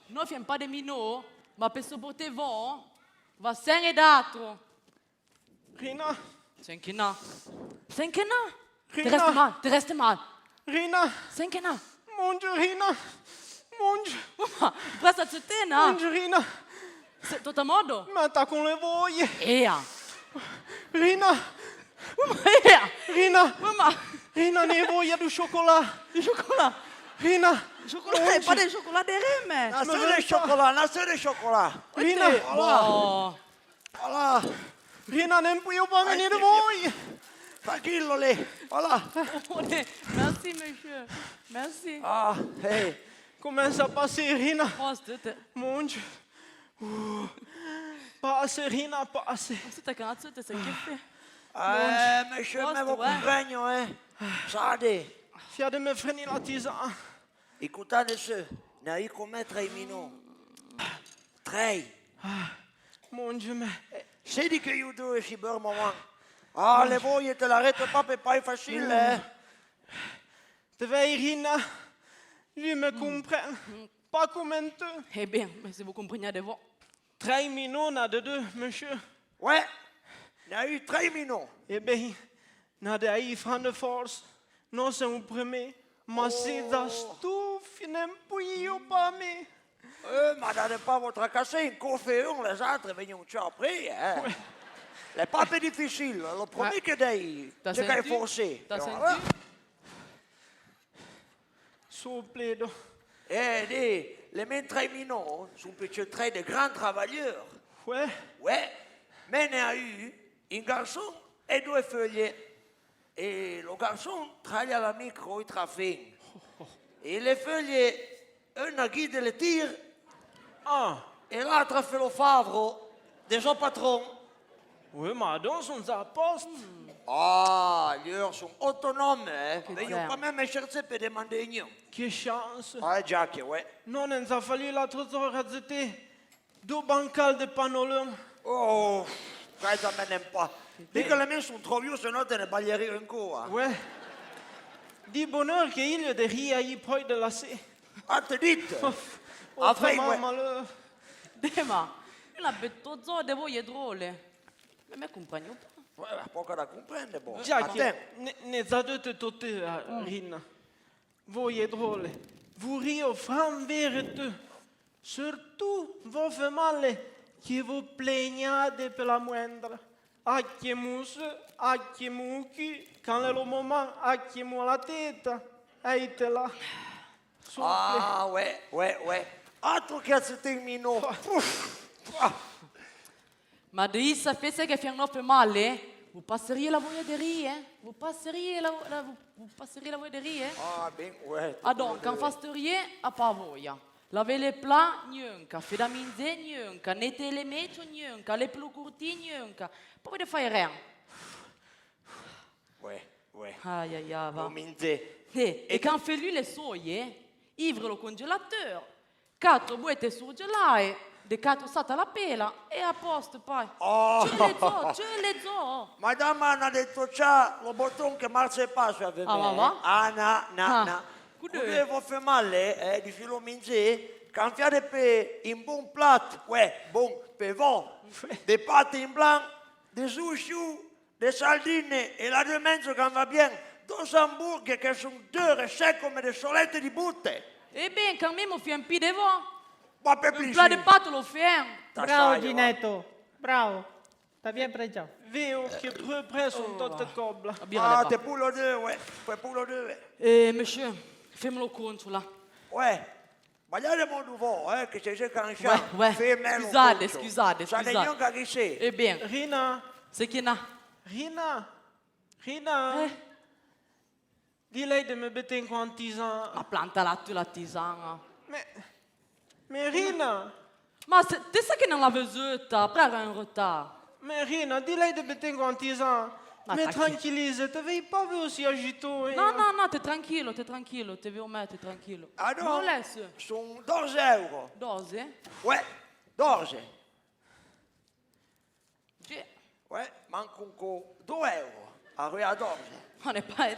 Speaker 6: noi fiam pas de minot, ma per sopporter vent, va sen d'altro.
Speaker 4: Rina,
Speaker 6: Senche no. Senche no. Te
Speaker 4: Rina.
Speaker 6: reste mal.
Speaker 4: Rina,
Speaker 6: Senche no.
Speaker 4: mange Rina, mange,
Speaker 6: Ma, presta su te, no?
Speaker 4: mange Rina.
Speaker 6: Se, tutto a modo?
Speaker 4: Ma t'as con le voglie.
Speaker 6: Ea.
Speaker 4: Rina,
Speaker 6: Ea.
Speaker 4: Rina,
Speaker 6: Mamma,
Speaker 4: Rina, ne voglia di cioccolato.
Speaker 6: il chocolat.
Speaker 4: Rina,
Speaker 6: Chocolat, pas de chocolat de reme.
Speaker 2: Naso di cioccolato.
Speaker 4: Rina,
Speaker 6: Oh.
Speaker 2: Voilà,
Speaker 4: Rina, non puoi pas venire voi.
Speaker 2: tranquillo lì. Voilà.
Speaker 6: Merci, monsieur. Merci.
Speaker 2: Ah, hey.
Speaker 4: Commence à passer, Rina.
Speaker 6: Prost, te.
Speaker 4: Mange. Passe, Rina, passe.
Speaker 6: Questa canzone te sei che fe?
Speaker 2: Monsieur,
Speaker 6: Posto,
Speaker 2: me lo compagno, Sade.
Speaker 4: Fia de me freni la tisane.
Speaker 2: Écoutez ce, ne hai come 3 minuti. 3.
Speaker 4: Mange me.
Speaker 2: Sedi che io due si bermo man. Ah, le voglie te l'arrête pas per pas facile,
Speaker 4: Te vei, Rina. Lui me comprend. Pas comme un te.
Speaker 6: Eh bien, mais si vous comprenez de vous.
Speaker 4: 3 minutes de deux, monsieur.
Speaker 2: Ouais, ne hai eu 3 minuti.
Speaker 4: Eh bien, na de aí fan de force. Non c'est un premier. Ma c'est da stuff, non puoi pas me.
Speaker 2: Ma date pas votre cassé, in coffre un, les autres vengono già après, Le pas plus difficile, lo promis che dai.
Speaker 6: T'as
Speaker 2: Ce che hai
Speaker 6: senti?
Speaker 2: forcé.
Speaker 6: T'as
Speaker 2: Voilà.
Speaker 6: senti?
Speaker 4: Souple do.
Speaker 2: Dis, les mêmes 3 minuti sono peut très de grands travailleurs.
Speaker 4: Ouais.
Speaker 2: Ouais, mais ne a eu un garçon et 2 feuilles. Et le garçon travaille à la micro, il travaille. Et les feuilles, un a guidé le tir,
Speaker 4: Ah.
Speaker 2: et l'autre a fait le favre de son patron.
Speaker 4: Oui, mais dans son poste.
Speaker 2: Ah, io sono autonome, eh.
Speaker 3: Che
Speaker 2: E io
Speaker 3: zero.
Speaker 2: pas même chercher per demander niente.
Speaker 1: Che chance.
Speaker 2: Ah, già che, ouais.
Speaker 1: Non ens a fallu l'altre jour à zete. Deux bancales de panolon.
Speaker 2: Oh, ça m'aime pas. Dès que les miens sont trop vieux, sinon te ne ballerai ancora.
Speaker 1: Ouais. Di bonheur che il de ria poi de la se.
Speaker 2: Ah, te dites?
Speaker 1: Après,
Speaker 2: ouais.
Speaker 1: malheur.
Speaker 7: Dema, io la betto zo de voi drole. Ma me compagno pas.
Speaker 2: Ouais, poco da comprendere, boh.
Speaker 1: Già
Speaker 2: Attends.
Speaker 1: che ne zadete tutte Rina. Voi è drôle. Vous rio fram verite. Surtout, vous fait male che vous plaignate per la moindre. Acchie mousse, acchie mucchi, quand è lo moment, acchie mo la teta. Eite là. Souple.
Speaker 2: Ah, ouais. Altro che termino.
Speaker 7: Ma de i sapesse che fiang nope male? Vous passeriez la voglia de rire? Vous passeriez vous passeriez la voglia de rire?
Speaker 2: Ah, ben, ouais.
Speaker 7: Ah donc, quand fasteriez, a pas voglia. Lavez les plats, niente. Fais da minze, niente. Nettoyer les mèches, niente. Les plus courtis, niente. Pas de faire rien.
Speaker 2: Ouais.
Speaker 7: Aïe, aïe, aïe, va.
Speaker 2: Cominze.
Speaker 7: Et quand fait lui les soie, ivre le congélateur, 4 buette surgelate, de 4 sata la pela e a posto poi.
Speaker 2: Oh.
Speaker 7: Ce le zo.
Speaker 2: Madame Anna ha detto già, lo bottone che marcia e passo a me.
Speaker 7: Ah, va?
Speaker 2: Ah, no.
Speaker 7: Ah,
Speaker 2: Come vi fa male, di filo minze, cambiare per un buon plat, bon, per voi, des pâtes in blanc, des sushi, des sardine e la demenza che va bien, 2 hamburger che sono dure, secche come le solette di butte.
Speaker 7: Eh bien, quand même, on fait un peu de vent.
Speaker 2: Ma per
Speaker 7: Un plat de
Speaker 2: plaisir.
Speaker 7: pâtes, on le fait. Hein.
Speaker 1: Bravo Ginetto. Bravo. T'as bien pregiato.
Speaker 8: Veo che proprio sono tutte coble.
Speaker 7: Bien,
Speaker 2: Ah,
Speaker 7: allez,
Speaker 2: te pullo due, poi pullo due.
Speaker 7: monsieur, fais-moi le compte là.
Speaker 2: Guardate modo voi, che se sei cansciato,
Speaker 7: Ouais. Scusate.
Speaker 2: Sa neanche che sei.
Speaker 7: Eh bien,
Speaker 8: Rina,
Speaker 7: c'est qui n'a?
Speaker 8: Rina,
Speaker 1: Di lei de me bette in quantisan.
Speaker 7: Ma planta là, tu la tisana.
Speaker 8: mais Rina,
Speaker 7: Ma tu sais che non la vesuta, après elle a un retard.
Speaker 8: mais Rina, di lei de bette in quantisan.
Speaker 7: Ma
Speaker 8: Mais
Speaker 7: t'inquiète.
Speaker 8: tranquillise, te vei pas vu aussi agito.
Speaker 7: Non, t'es tranquillo, te veux mettre, t'es tranquillo.
Speaker 2: Ah
Speaker 7: Non,
Speaker 2: no?
Speaker 7: laisse.
Speaker 2: Sono 2 euro.
Speaker 7: Dose?
Speaker 2: Ouais, 12.
Speaker 7: Sì.
Speaker 2: Ouais, manco 2 euro. Arriva a 12.
Speaker 7: On n'est pas...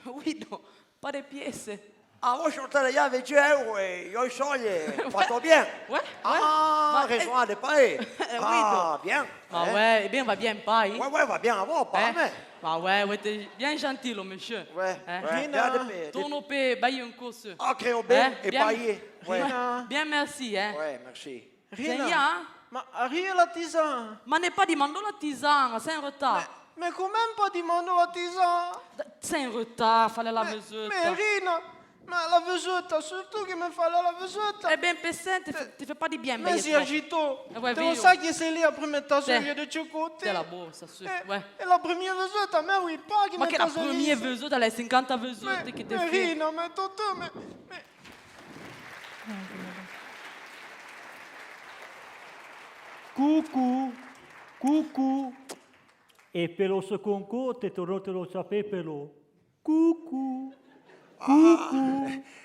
Speaker 7: Guido, pas de pièces.
Speaker 2: Ah, voi soltare gli 20 euro e io i soldi, fatto bien.
Speaker 7: Ouais,
Speaker 2: Ah,
Speaker 7: Ma-
Speaker 2: raison de payer. Ah, bien.
Speaker 7: Ah ouais, eh bien, va bien paille.
Speaker 2: Ouais, va bien à vous, pas à moi.
Speaker 7: Ah ouais, t'es bien gentil, le monsieur.
Speaker 2: Ouais,
Speaker 7: Hein?
Speaker 2: ouais, bien de payer.
Speaker 7: Tourne au pays, baille un course.
Speaker 2: Ah, créo bien et
Speaker 7: bien,
Speaker 2: payer. Ouais,
Speaker 7: bien, merci, hein.
Speaker 2: ouais, merci.
Speaker 8: Rina,
Speaker 7: Seigneur,
Speaker 8: ma arrive la tisane.
Speaker 7: ma n'est pas demandé la tisane, c'est un retard.
Speaker 8: Mais quand même pas demandé la tisane.
Speaker 7: C'est un retard, fallait la vesuta.
Speaker 8: Mais Rina, ma la vesuta, surtout che mi fa la vesuta.
Speaker 7: Eh bien, Pessin, tu fais pas du bien,
Speaker 8: Mais si agito.
Speaker 7: Ouais,
Speaker 8: Te
Speaker 7: vero.
Speaker 8: lo sai che sei lì a prima tasoglia
Speaker 7: Sì.
Speaker 8: di cioccotti?
Speaker 7: C'est la borsa, sûr. Ouais.
Speaker 8: E la prima vesuta, a me oui pas che
Speaker 7: Ma
Speaker 8: mi
Speaker 7: che la
Speaker 8: tasoglia.
Speaker 7: première vesuta, les 50 vesuta che ti
Speaker 8: Mais
Speaker 7: fai.
Speaker 8: Rina, mais Toto, mais...
Speaker 5: Coucou. E per lo secondo conto tornate lo sapepelo. Coucou.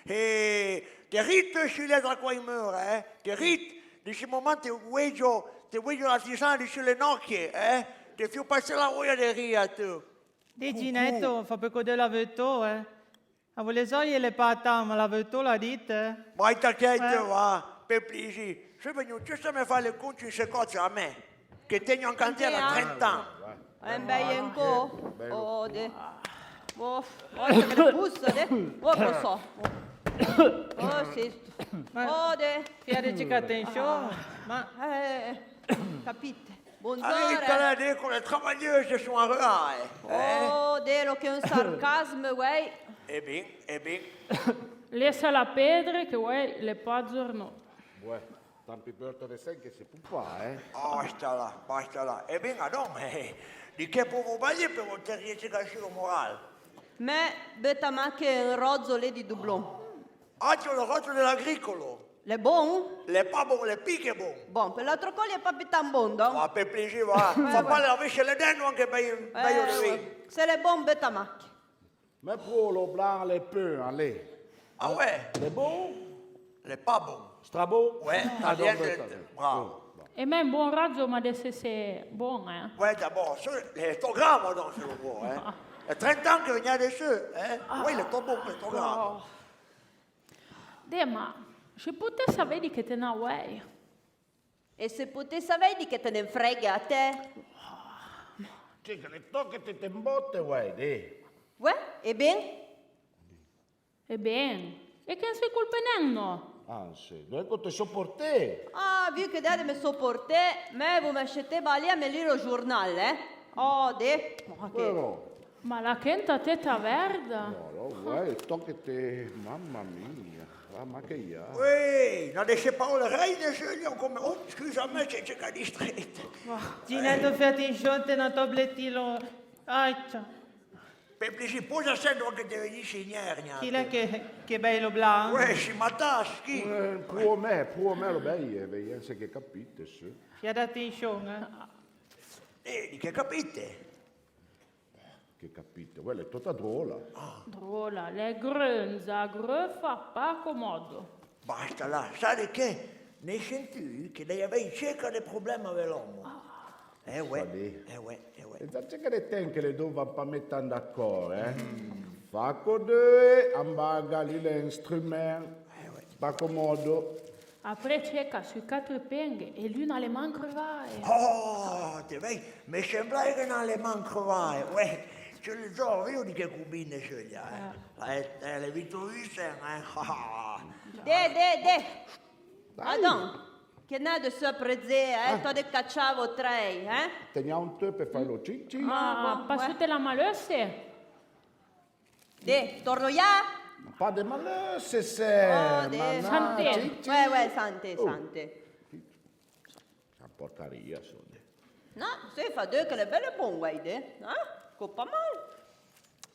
Speaker 2: Te rit sur les acquaimeurs, te rit, di ce moment te vedo la tisana di sulle nocchie, te fai passare la voglia di ria, tu.
Speaker 1: Di Ginetto, fa per codere la veto, A voi le soglie le patate, ma la veto la dite.
Speaker 2: Ma t'inquiète, va, per plaisir. Je suis venu juste me faire le compte sur ce cose a me, che tengo in cantiera 30 anni.
Speaker 9: Embejenko, ode. Olha que puxa, né? Ô, só. Ô, cisto. Ode.
Speaker 1: Fiare di attenzione, ma
Speaker 9: Capite?
Speaker 2: Allora,
Speaker 9: Buongiorno.
Speaker 2: te dico, le travailleuses sont en retard.
Speaker 9: Ode, lo che è un sarcasmo, uè.
Speaker 2: Eh bien.
Speaker 6: Laisse la pedre che vuoi le pazzerno.
Speaker 10: Ouais, tant pis pour te dessin que c'est pour pas, hein.
Speaker 2: Basta là. Eh bien, non, di che può sbagliare per poter ricercare il morale?
Speaker 9: Me, beta ma che un rozzole di doublon.
Speaker 2: Ah, c'è lo rotto dell'agricolo.
Speaker 9: Le bon?
Speaker 2: Les pas bons, les piques bons.
Speaker 9: Bon, per l'altro colli è pas pitan bon, donc.
Speaker 2: Va per piacere, va. Fa
Speaker 9: ouais.
Speaker 2: pas la vesce le denti anche meglio di lui.
Speaker 9: Se le bon beta macchia.
Speaker 10: Mais pour le blanc, les peu, allez.
Speaker 2: Ah ouais,
Speaker 10: Les bons?
Speaker 2: les pas bons.
Speaker 10: Strabo?
Speaker 2: Ouais,
Speaker 10: Ah,
Speaker 2: t'as bien
Speaker 10: donc,
Speaker 2: dit. Bravo.
Speaker 6: E me un buon razzo, ma adesso c'est bon, eh?
Speaker 2: Ouais, d'abord, les 100 grammes, donc, c'est le bon, hein. Il y a 30 ans qu'il y a des choses, hein. Oui, les 100 bons, les 100 grammes.
Speaker 6: De, ma se potesse vedi che te ne vuoi.
Speaker 9: E se potesse vedi che te ne frega a te?
Speaker 10: Sì, che le tocche te imbotte, ouais, dì.
Speaker 9: Ouais, e ben?
Speaker 6: E bene, e che non sei colpenendo?
Speaker 10: Anzi, non è te sopporter.
Speaker 9: Ah, vu che date me sopporte, me vous m'achetez balé a me lire le journal, eh? Oh, de. Ma che...
Speaker 10: Però,
Speaker 6: Ma la chenta teta verda.
Speaker 10: no, ouais, tocche te, mamma mia. Ah, ma che io?
Speaker 2: Oui, non laissez pas le reine, Julien, comme... Oh, excuse-moi, c'est qu'à distrait.
Speaker 8: Ginetto fiatiscionte na tablettino. Aicia.
Speaker 2: Per piacere, posa sento che devi insegnare,
Speaker 8: Chi è che bello blanco?
Speaker 2: Ouais, si mataschi.
Speaker 10: Pour me lo beie, se che capite, sì.
Speaker 8: Fiatiscione.
Speaker 2: Di che capite?
Speaker 10: Che capite? Quella è tutta drola.
Speaker 6: Drola, le grönza, gröfa, pa comodo.
Speaker 2: Basta là, sai che? Ne senti che lei aveva cerca dei problemi con l'uomo. Ouais.
Speaker 10: E già c'è che le ten che le dovevano pas mettere d'accordo, eh? Fa code, ambaga lì le strumenti, pa comodo.
Speaker 6: Après cerca sui quattro penghe e lui non le mancrevai.
Speaker 2: Oh, ti vedi? Mi sembra che non le mancava, ouais. Ce le so, io di che cubine sceglie, le vituisse,
Speaker 9: De. Adon, che ne de se prezze, to de cacciavo trei, eh?
Speaker 10: Teniamo un te per fare lo cicci.
Speaker 6: Ma passate la malesse?
Speaker 9: De, torno ya?
Speaker 10: Pas de malheur, c'est ça.
Speaker 9: Oh, de.
Speaker 6: Sante.
Speaker 10: Cicci.
Speaker 9: Ouais, sante.
Speaker 10: Una porcaria, sono.
Speaker 9: No, se fa due che le belle buon, guide, eh? Coppa male.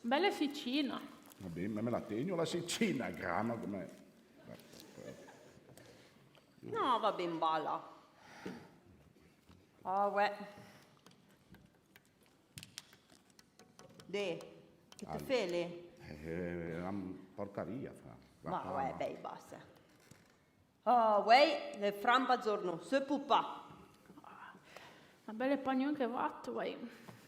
Speaker 6: Bella ficina.
Speaker 10: Va bene, ma me la tengo la seccina, grama come...
Speaker 9: No, va ben balla. Ah, ouais. De, che te fai lì?
Speaker 10: È una porcaria, fra.
Speaker 9: Ma ouais, beh, basta. Ah, ouais, le frampa giorno, se può pas.
Speaker 6: Una bella pagnon che vatto, vai.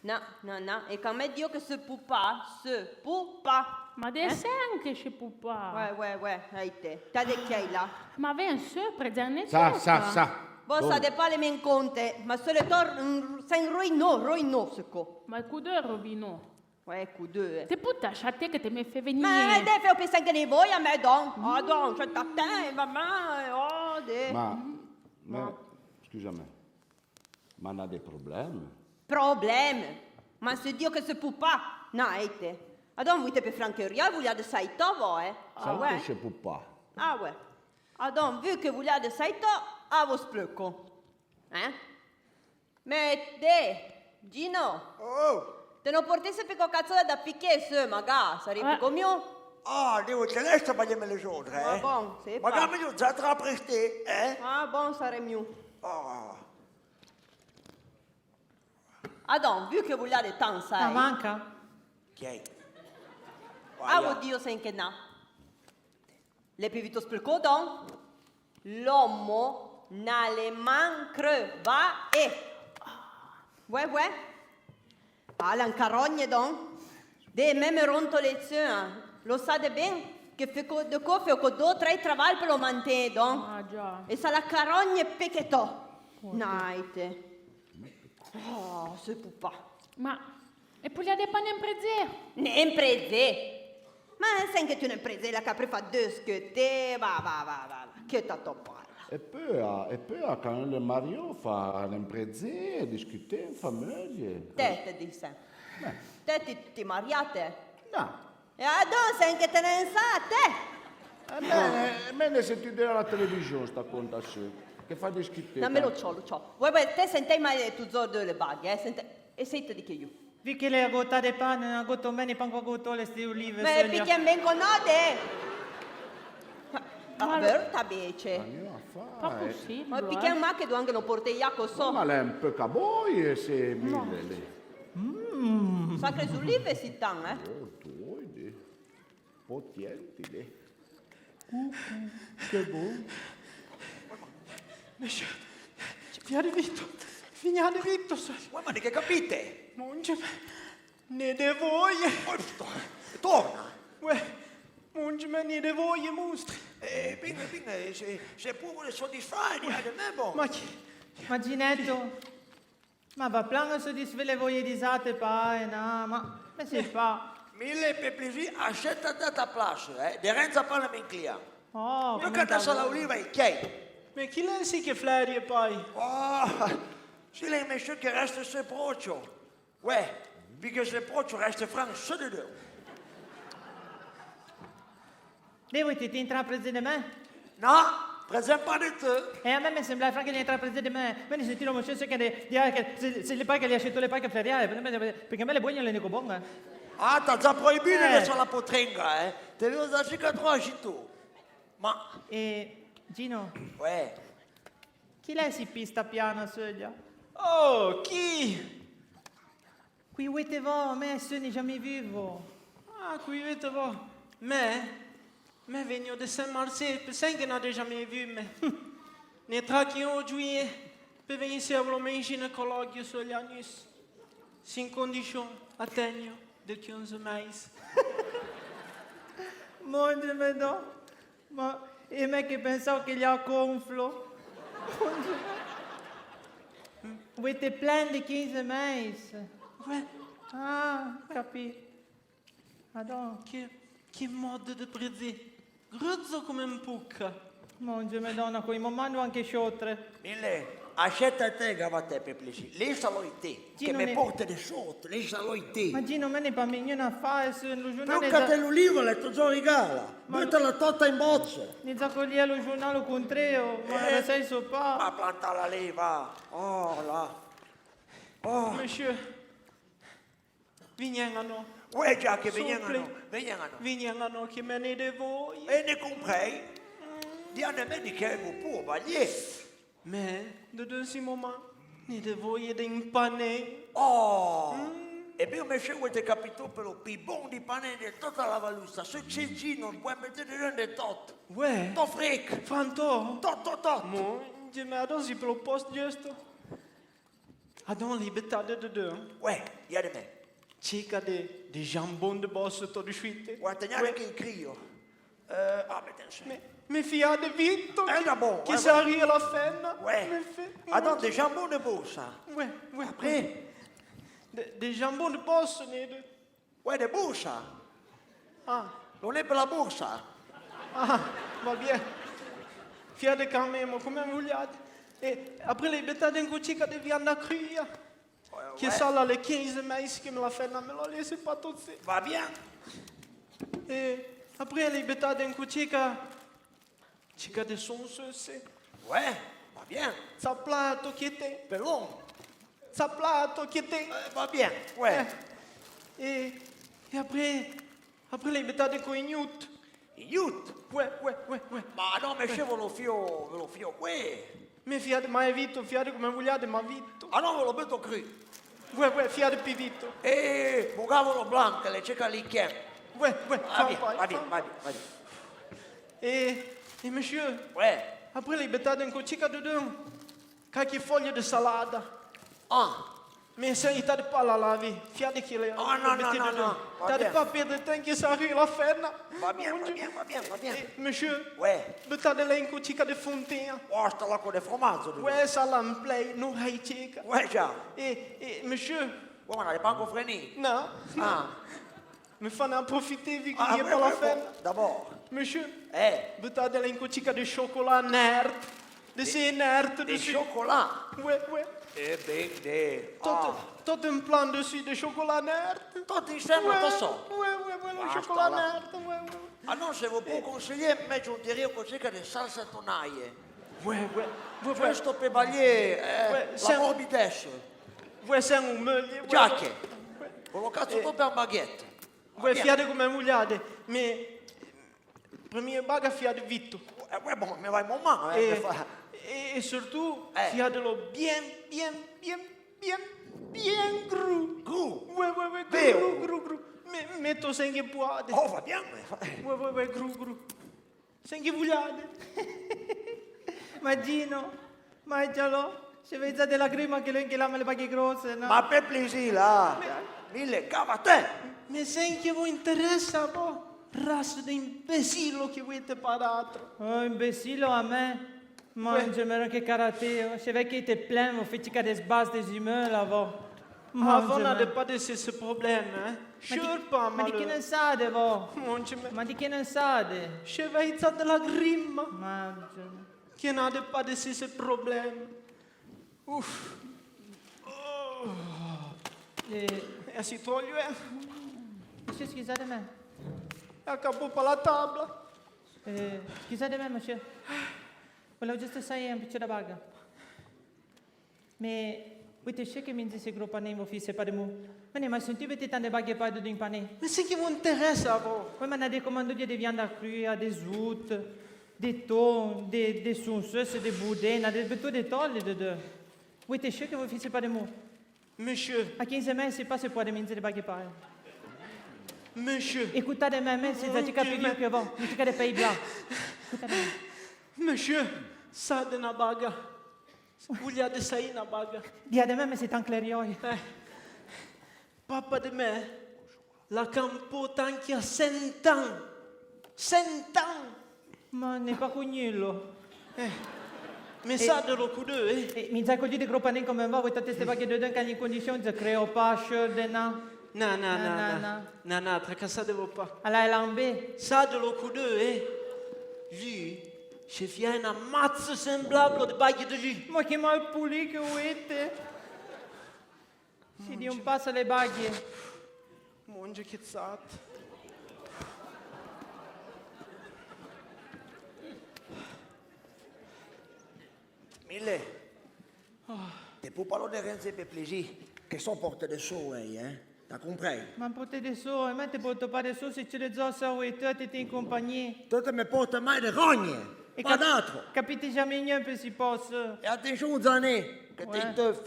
Speaker 9: No, e come Dio che se può pas, se può pas.
Speaker 6: Ma adesso anche c'è pupa.
Speaker 9: Ouais, hai te. T'as de chi là?
Speaker 6: Ma ven sopra, già
Speaker 10: Sa.
Speaker 9: Voi state pas le mie conte, ma se le tor, sen roino, secco.
Speaker 6: Ma il cudè rovino.
Speaker 9: Ouais, coup deux.
Speaker 6: Te puta a te che te mi fai venire.
Speaker 9: Ma deve fare pensare che ne vuoi a me, don. Oh, don, c'è da te, mamma, oh, de.
Speaker 10: Ma, scusami, ma non ha dei problemi?
Speaker 9: Problème. Ma se Dio che se può pas, no, te. Adon, vuoi te per francheria, vogliate sai to, voi,
Speaker 10: Sempre se può pas.
Speaker 9: Ah, ouais. Adon, vu che vogliate sai to, a vo splecco. Mette, Gino.
Speaker 2: Oh,
Speaker 9: Te non portesse per cazzo da picchiere su, magari, sarebbe come io.
Speaker 2: ah, devo celeste ma me le giorni,
Speaker 9: Ah, bon, c'est
Speaker 2: Ma
Speaker 9: pas.
Speaker 2: dammi giù, già tra preste,
Speaker 9: Ah, bon, sarebbe mio.
Speaker 2: Ah,
Speaker 9: Adon, vu che vogliate tan,
Speaker 8: La
Speaker 9: sai.
Speaker 8: manca?
Speaker 2: chi?
Speaker 9: Ah, oddio, sei che na. Le pivito splecco, don. L'uomo n'a le mancre, va e. Ouais. Ah, l'ancarogne, don. De même ronto lezione. Lo sate ben che de coffre con 2 o 3 travali per lo mantenere, don.
Speaker 6: Ah, già.
Speaker 9: E sa la carogne pecchetò. Naite. Oh, se può pas.
Speaker 6: Ma, e poi gli pane in prezze?
Speaker 9: Ne imprese. Ma sai che tu ne imprese la capri fa 2 scuotte. Va. Che t'ha parla.
Speaker 10: E poi quand le Mario fa l'imprese e discute in famiglia.
Speaker 9: Te disse. Te ti mariate.
Speaker 10: No.
Speaker 9: E adon sai che te ne sa te.
Speaker 10: Me ne senti dalla televisione sta conta su. Che fa discute.
Speaker 9: Non me lo c'ho. Vuoi te senti mai tu zo le baghe, e sei te di che io.
Speaker 8: Vi che le ha gotta de pane, ha gotto bene, panco gotto le sti olive.
Speaker 9: Ma picchiamo ben con node. Berta invece.
Speaker 7: Pas possible.
Speaker 9: Ma perché ma che tu anche non porti Iaco so?
Speaker 10: Ma lei è un po' caboie se mille lì.
Speaker 9: Sa che sull'Ive si tan,
Speaker 10: Oh, due di. Potenti lì.
Speaker 5: Che buono.
Speaker 1: Monsieur, vieni vitto, vieni vitto, sai.
Speaker 2: Uè, ma di che capite?
Speaker 1: Munge, ne de voglie.
Speaker 2: Torna.
Speaker 1: Uè, munge me ne de voglie, mostri.
Speaker 2: Bine, se può soddisfare, di me bon.
Speaker 1: Ma chi?
Speaker 8: Ma Ginetto, ma va plan se disvele voi disate pa, no, ma c'est pas.
Speaker 2: Mille per plaisir, accetta ta place, de renza parla min client.
Speaker 8: Oh,
Speaker 2: Io canta la oliva e chiedi.
Speaker 1: Ma chi lei si che flarie poi?
Speaker 2: Oh, si lei monsieur che resta se procio. Ouais, perché se procio resta franc se de deux.
Speaker 8: Devo ti intraprese di me?
Speaker 2: No, presente pas de te.
Speaker 8: E a me mi sembra che li intraprese di me. Quindi sentire un monsieur che dire che se le paghe le accetto le paghe feriali, perché a me le buone le dico buone.
Speaker 2: Ah, t'as già proibito di sulla potrenga, Te lo da circa 3 agito. Ma,
Speaker 8: E Gino,
Speaker 2: ouais.
Speaker 8: chi lei si pista piano soglia?
Speaker 1: Oh, chi?
Speaker 8: Qui avete voi, a me sono jamais vivo.
Speaker 1: Ah, qui vete voi. Me vengo de Saint-Marcel, per sai che non avete jamais vu me. Ne tracchiamo giuie, per venire se avrò un ginecologo sugli anni. Sin condition, attegno, de 15 mais.
Speaker 8: Mon Dieu, mais non. Ma e me che pensavo che gli ha gonflo. Avete plein di 15 mesi.
Speaker 1: Ouais,
Speaker 8: Ah, capito. Madonna.
Speaker 1: che modo di prendere. Gruzzo come un pucca.
Speaker 8: Mon Dieu, madonna, qui mi mando anche sciotre.
Speaker 2: Mille, accetta te, gavate per plaisir. Lei saloi te, che
Speaker 8: non
Speaker 2: mi
Speaker 8: è-
Speaker 2: porta di sotto, lei saloi te.
Speaker 8: Ma Gino, me ne pa mignone a fare, se lo giornale
Speaker 2: Toccate l'oliva, le tuo già regala. Metta la torta in bocce.
Speaker 8: ne zaccogliere lo giornale con treo, ma lo sai so
Speaker 2: Ma
Speaker 8: pa.
Speaker 2: planta la leva. Oh, là. Oh,
Speaker 1: Monsieur, vignano,
Speaker 2: ouais, già che
Speaker 1: Souple.
Speaker 2: veniano.
Speaker 1: vignano che me ne devo.
Speaker 2: E ne comprei. Diane me di che vous pour baglier.
Speaker 1: Mais, de deuxième moment, ne devo d'un pané.
Speaker 2: Oh. E beh, me sceglie te capito per lo più buon di pane di tutta la valusta. Se c'è gino, puoi mettere rende tot.
Speaker 1: Ouais,
Speaker 2: To fric.
Speaker 1: fanto.
Speaker 2: Tot.
Speaker 1: Mon Dieu, mais attends, si le poste juste. Attends, les bétades de deux.
Speaker 2: Ouais, il y a de me.
Speaker 1: Chica de jambon de bosse tout de suite.
Speaker 2: Guarda, neanche che crio. Mettete insieme.
Speaker 1: Mais fia de vite.
Speaker 2: D'abord.
Speaker 1: Qui s'arrive à la fin.
Speaker 2: Ouais.
Speaker 1: Me fait-
Speaker 2: Attends, des jambons de boursa.
Speaker 1: Ouais, ouais.
Speaker 2: Après,
Speaker 1: Des jambons de bosse, né de.
Speaker 2: ouais, de boursa.
Speaker 1: Ah,
Speaker 2: Non è per la borsa.
Speaker 1: va bien. Fia de quand même, come vogliate. Et après les bétades d'un chica de viande à crue. Che ça là, les 15 mais qui me la fait, me la laisse pas tout ça.
Speaker 2: Va bien.
Speaker 1: Et après les bétades d'un chica. Chica de son c'est.
Speaker 2: Ouais, va bien.
Speaker 1: Ça plato qui était.
Speaker 2: Per long.
Speaker 1: Ça plato qui était.
Speaker 2: Va bien. Ouais.
Speaker 1: Et après les bétades d'un ignut.
Speaker 2: Iut.
Speaker 1: Ouais.
Speaker 2: Ma no, me sceglie ve lo fio qui.
Speaker 1: Mais fiate mai vito, fiate come vogliate, ma vito.
Speaker 2: Ah no, ve lo metto qui.
Speaker 1: Ouais, fiate più vito.
Speaker 2: E bugavolo blanco, le cerca lì che.
Speaker 1: Ouais,
Speaker 2: Va bien.
Speaker 1: Et monsieur,
Speaker 2: Ouais.
Speaker 1: après les bétades d'un chica dedans, quelques feuilles de salade.
Speaker 2: Ah.
Speaker 1: Mais ça, il t'a pas la laver. Fiate qu'il est.
Speaker 2: Oh, non. Va
Speaker 1: T'as
Speaker 2: bien.
Speaker 1: pas perdre de temps que ça arrive à la fin.
Speaker 2: Va bien.
Speaker 1: Et monsieur,
Speaker 2: Ouais.
Speaker 1: bétade d'un chica de fontaine.
Speaker 2: Oh, sta l'acqua di formaggio.
Speaker 1: Ouais, ça l'emplay, non hay chica.
Speaker 2: Ouais, già.
Speaker 1: Et monsieur,
Speaker 2: Oh, ma ne panco freni.
Speaker 1: non,
Speaker 2: Ah.
Speaker 1: me fanno en profiter vu qu'il
Speaker 2: Ah,
Speaker 1: n'y a
Speaker 2: ouais,
Speaker 1: pas la
Speaker 2: ouais,
Speaker 1: fin.
Speaker 2: bon. D'abord.
Speaker 1: Monsieur,
Speaker 2: Eh,
Speaker 1: une cuccica de chocolat nerd. De ces nerds
Speaker 2: di
Speaker 1: dessus.
Speaker 2: cioccolato.
Speaker 1: Ouais.
Speaker 2: Bene.
Speaker 1: Tout un plan dessus de chocolat nerd.
Speaker 2: Tutti insieme
Speaker 1: Ouais,
Speaker 2: lo so.
Speaker 1: le
Speaker 2: Basta
Speaker 1: chocolat
Speaker 2: là.
Speaker 1: nerd. Ouais.
Speaker 2: Ah non, se vi può consigliare, me aggiungerei così che di salsa tonaie.
Speaker 1: Ouais.
Speaker 2: Questo per bagliere,
Speaker 1: Ouais,
Speaker 2: la
Speaker 1: c'est-
Speaker 2: morbidezza.
Speaker 1: Ouais, c'est un meunier.
Speaker 2: Giacche. Con lo cazzo tutto per un baguette.
Speaker 1: Ouais, fiate come vogliate. Mais, Première bague, il y a de vite.
Speaker 2: Ouais, bon, mais vai moment, hein.
Speaker 1: Et surtout, il y a de l'eau bien gros. Ouais, gros. Mais tu sais que puade.
Speaker 2: Oh, va bien.
Speaker 1: Ouais, gros. Sei che vogliate?
Speaker 8: Ma Gino, ma giallo, se vedi delle lacrime che lui che l'ha le baghe grosse, no?
Speaker 2: Ma per plaisir, là. Mille, cavate.
Speaker 1: Ma sei che vi interessa, po'? Razza di imbecillo che avete parato.
Speaker 8: Oh, imbécile a me. Mange-moi che karate. Je vais qu'il te plaint, vous faites qu'à des bases des humains là-bas.
Speaker 1: Avant, on n'avait pas de ce problème, hein? Sure pas,
Speaker 8: Ma di che
Speaker 1: malheur.
Speaker 8: ne sa, devo?
Speaker 1: Mange-moi.
Speaker 8: Ma di che ne sa,
Speaker 1: Je vais être de la grime.
Speaker 8: Mange.
Speaker 1: Qui n'avait pas de ce problème. Ouf.
Speaker 8: E
Speaker 1: Assis-toi, lui.
Speaker 8: monsieur, scusate-moi.
Speaker 1: Acabou per la tavola.
Speaker 8: Scusate-moi, monsieur. Volevo giusto sai un piccio da baga. Mais, oui, tu sais que mi dice gros pané, mon fils, c'est pas de mots. Mais ne, ma senti vete tante baghe pas d'un pané.
Speaker 1: Mais c'est qui vous intéresse, avant?
Speaker 8: Oui, mais on a des commandes de viande crue, des zoutes, des thons, des sauces, des boudins, des tout des tolles de deux. Oui, tu sais que mon fils, c'est pas de mots.
Speaker 1: Monsieur,
Speaker 8: A 15 mesi c'est pas se può mangiare baghe paia.
Speaker 1: monsieur,
Speaker 8: Écoutez ma mère, c'est ti capiglio che va, non ti cade pei bla.
Speaker 1: monsieur, ça de na baga. Vogliate sair na baga.
Speaker 8: Dia de me c'est un clairioi.
Speaker 1: Papa de me, la campo tanti a 100 ans. 100 ans.
Speaker 8: Ma ne pas cognillo.
Speaker 1: Mais ça de lo coudeux, eh?
Speaker 8: E mi sa cogli di groppa ne come va, voi tutte queste baghe de dans in condition de creo pas de na.
Speaker 1: Non, tracassade de vos pas.
Speaker 8: Alla lambe.
Speaker 1: Ça de lo coudeux, eh? Lui, je viens à match semblable de bague de lui.
Speaker 8: Ma che mal puli che uite. Si di un passo le baghe.
Speaker 1: Mon Dieu, che zat.
Speaker 2: Mille. T'es pour parler de rien, c'est per plaisir. Che sono porte de soleil, hein. T'as compris?
Speaker 8: Ma porte de so, ma te porto pas de so se ci le zossa uite te in compagnie.
Speaker 2: Toi, me porte mai de rogne. Pas d'altro.
Speaker 8: Capite jamais niente si posso.
Speaker 2: Et attention, Zané, que
Speaker 8: Ouais.
Speaker 2: t'es teuf.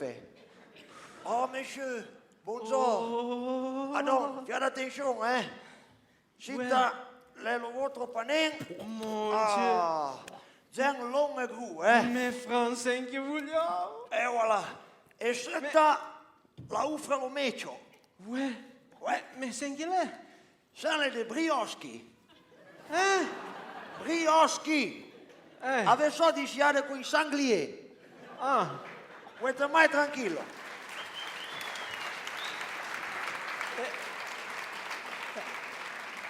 Speaker 2: Oh, monsieur, bonjour. Ah non, fais attention, hein. Si t'as le votre panin,
Speaker 1: Mon
Speaker 2: c'est un long et gros, hein.
Speaker 1: Dieu. Mais français que vogliamo.
Speaker 2: Et voilà. Et si t'as la oufre au mecho,
Speaker 1: Ouais.
Speaker 2: ouais,
Speaker 1: Mais c'est qu'il est?
Speaker 2: c'est de brioski.
Speaker 1: Hein?
Speaker 2: Brioski. Avec ça d'ici avec un sanglier.
Speaker 1: Ah.
Speaker 2: Vous êtes mai tranquillo.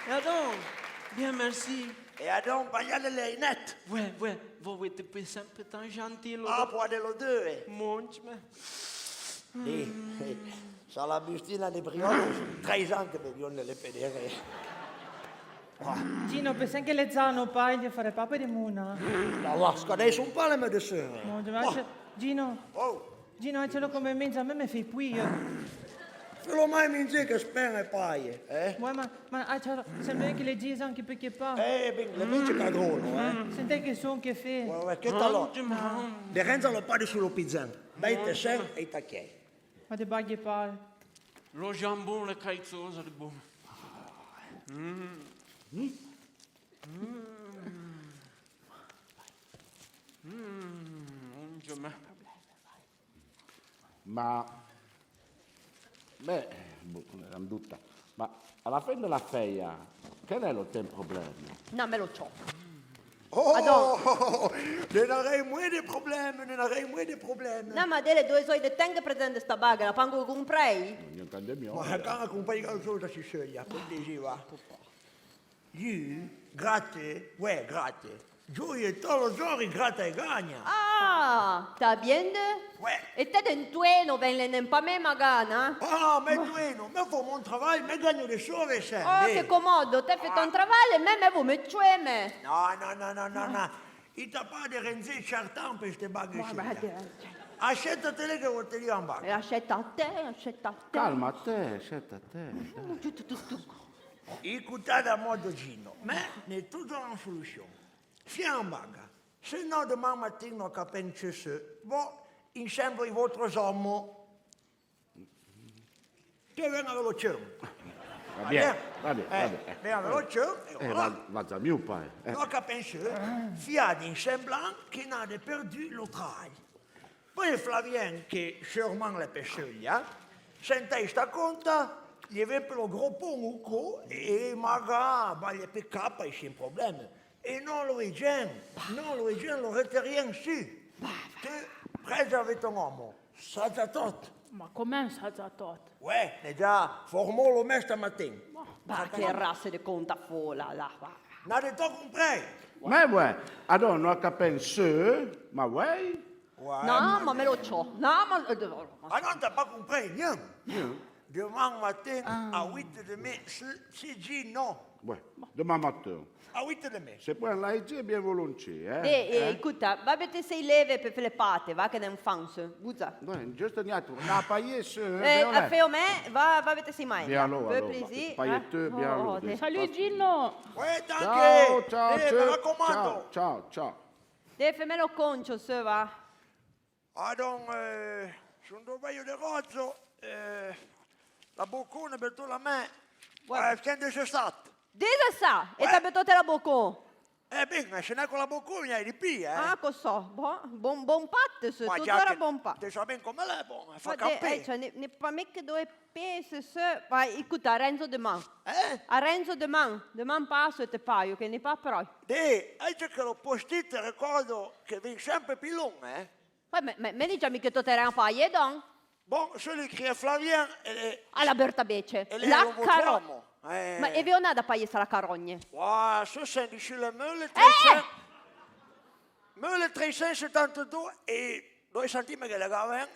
Speaker 1: Et donc, bien merci.
Speaker 2: Et donc, bagnale les nettes.
Speaker 1: Ouais, vous êtes plus simple, tant gentil.
Speaker 2: Ah, pour aller le deux, hein.
Speaker 1: Mon Dieu.
Speaker 2: Ça la bustina di brioche, 13 ans che vogliono le pedere.
Speaker 8: Gino, pensa che le zanno paglie fare papa di muna.
Speaker 2: La lasca adesso un po' le medicine.
Speaker 8: Gino,
Speaker 2: Oh,
Speaker 8: Gino, ce l'ho come mensa, a me mi fai qui.
Speaker 2: se lo mai mi dice che spera e paie, eh?
Speaker 8: Ouais, ma sembra che le dice anche perché pa.
Speaker 2: Ben, le dice cagrono, eh?
Speaker 8: Senti che son che fa.
Speaker 2: Ouais, che talò? De renza lo pari sullo pizzan. Dai te sen e tacchei.
Speaker 8: Ma de baghe pa.
Speaker 1: Le jambon, le caïtso, ça de bon. Mon Dieu,
Speaker 10: Ma, beh, l'hanno tutta. Ma alla fine della feia, qual è lo tempo problema?
Speaker 9: Non me lo so.
Speaker 2: Oh, non avrei mai di problemi, non avrei mai di problemi.
Speaker 9: No, ma delle due soldi tengo presente sta baga, la pango comprei?
Speaker 10: Non intende mio.
Speaker 2: Ma quand compagnie comme ça, si sceglie, per plaisir, va. Io, gratte, ouais, gratte. Gioia, tutti i giorni gratta e gagna.
Speaker 9: Ah, sta bien?
Speaker 2: Ouais.
Speaker 9: E te dentueno, venle un po' me magana?
Speaker 2: Ah, mais bueno, me fais mon travail, me gagne des choses,
Speaker 9: Oh, che comodo, te fai un travaglio e me vuoi me ciueme.
Speaker 2: No. Il t'a pas de renzi certain per queste baghe. Accettatele che vuol te li ambare.
Speaker 9: E accetta a te, accetta a te.
Speaker 10: Calma te, scelta te.
Speaker 9: Tu.
Speaker 2: Écoutez moi de Gino, mais n'est toujours en solution. Fiam baga. Sinon demain matin nous capons ce. Bon, insieme ai vostri hommes. Che vengono lo cervo.
Speaker 10: Va bene, va bene, va bene.
Speaker 2: Vengono lo cervo e voilà.
Speaker 10: Va mio pai.
Speaker 2: Nous capons fiat in semblant qui n'a perdu le travail. Poi Flavien, che sûrement la pesceglia, sente sta conta, gli aveva per lo groppo un co e maga, baglia per capa e sin problema. E non lo vediamo, lo reteriamo sì. Te presa ton uomo, sa già tutto.
Speaker 6: Ma com'è sa tot?
Speaker 2: Ouais, è già formò lo me stamattina.
Speaker 9: Bah, che razza di conta fola, là, va.
Speaker 2: N'a de to comprei.
Speaker 10: Mais ouais, alors nous capons ce, ma ouais.
Speaker 2: Ouais,
Speaker 9: No, ma me lo c'ho. No, ma...
Speaker 2: Ah non, t'as pas compris, rien. Demain matin, à 8h30, c'est dit non.
Speaker 10: Ouais, demain matin.
Speaker 2: À 8h30.
Speaker 10: Se poi la idea bien volontiers,
Speaker 9: Écoute, va mettere sei leve per le pate, va che ne fanno. Buza.
Speaker 10: Ouais, juste un autre. On a payé ce.
Speaker 9: A fait au me, va mettere sei mai.
Speaker 10: Bien alors,
Speaker 9: Peu
Speaker 10: alors.
Speaker 9: plaisir.
Speaker 10: Pailletteux, bien alors.
Speaker 6: Salut Gino!
Speaker 2: Ouais,
Speaker 10: Ciao,
Speaker 2: danke.
Speaker 10: ciao,
Speaker 2: Me
Speaker 10: ciao.
Speaker 2: raccomando.
Speaker 10: Ciao, ciao.
Speaker 9: Deve farmi lo concio, se va.
Speaker 2: Ah, donc, sono doveio de rozzo, la boccone per tu la me, che è stato?
Speaker 9: Dise sa, e ti abbiate la bocco.
Speaker 2: Bene, se n'è con la boccone, hai di più,
Speaker 9: Ah, cos'ho? Buon patte, se
Speaker 2: Ma
Speaker 9: tutto
Speaker 2: già
Speaker 9: era
Speaker 2: che
Speaker 9: buon patte.
Speaker 2: te sa ben come l'è, buon, fa
Speaker 9: Ma
Speaker 2: capire.
Speaker 9: cioè, ne fa mica due pesi, se... Vai, écoute, a Renzo demain. A Renzo demain. Demain passo e te paio, che ne fa però.
Speaker 2: Hai già che lo post-it ricordo che viene sempre più lungo,
Speaker 9: Poi me dici mica tu te ne fai, don?
Speaker 2: Bon, celui qui est Flavien,
Speaker 9: Alla Berta Bece.
Speaker 2: elle est
Speaker 9: La
Speaker 2: un
Speaker 9: carogna.
Speaker 2: uomo.
Speaker 9: Ma e vi ho nada paese la carogna?
Speaker 2: Wow, ce sont le meule 372 e 2 cm che le gaven,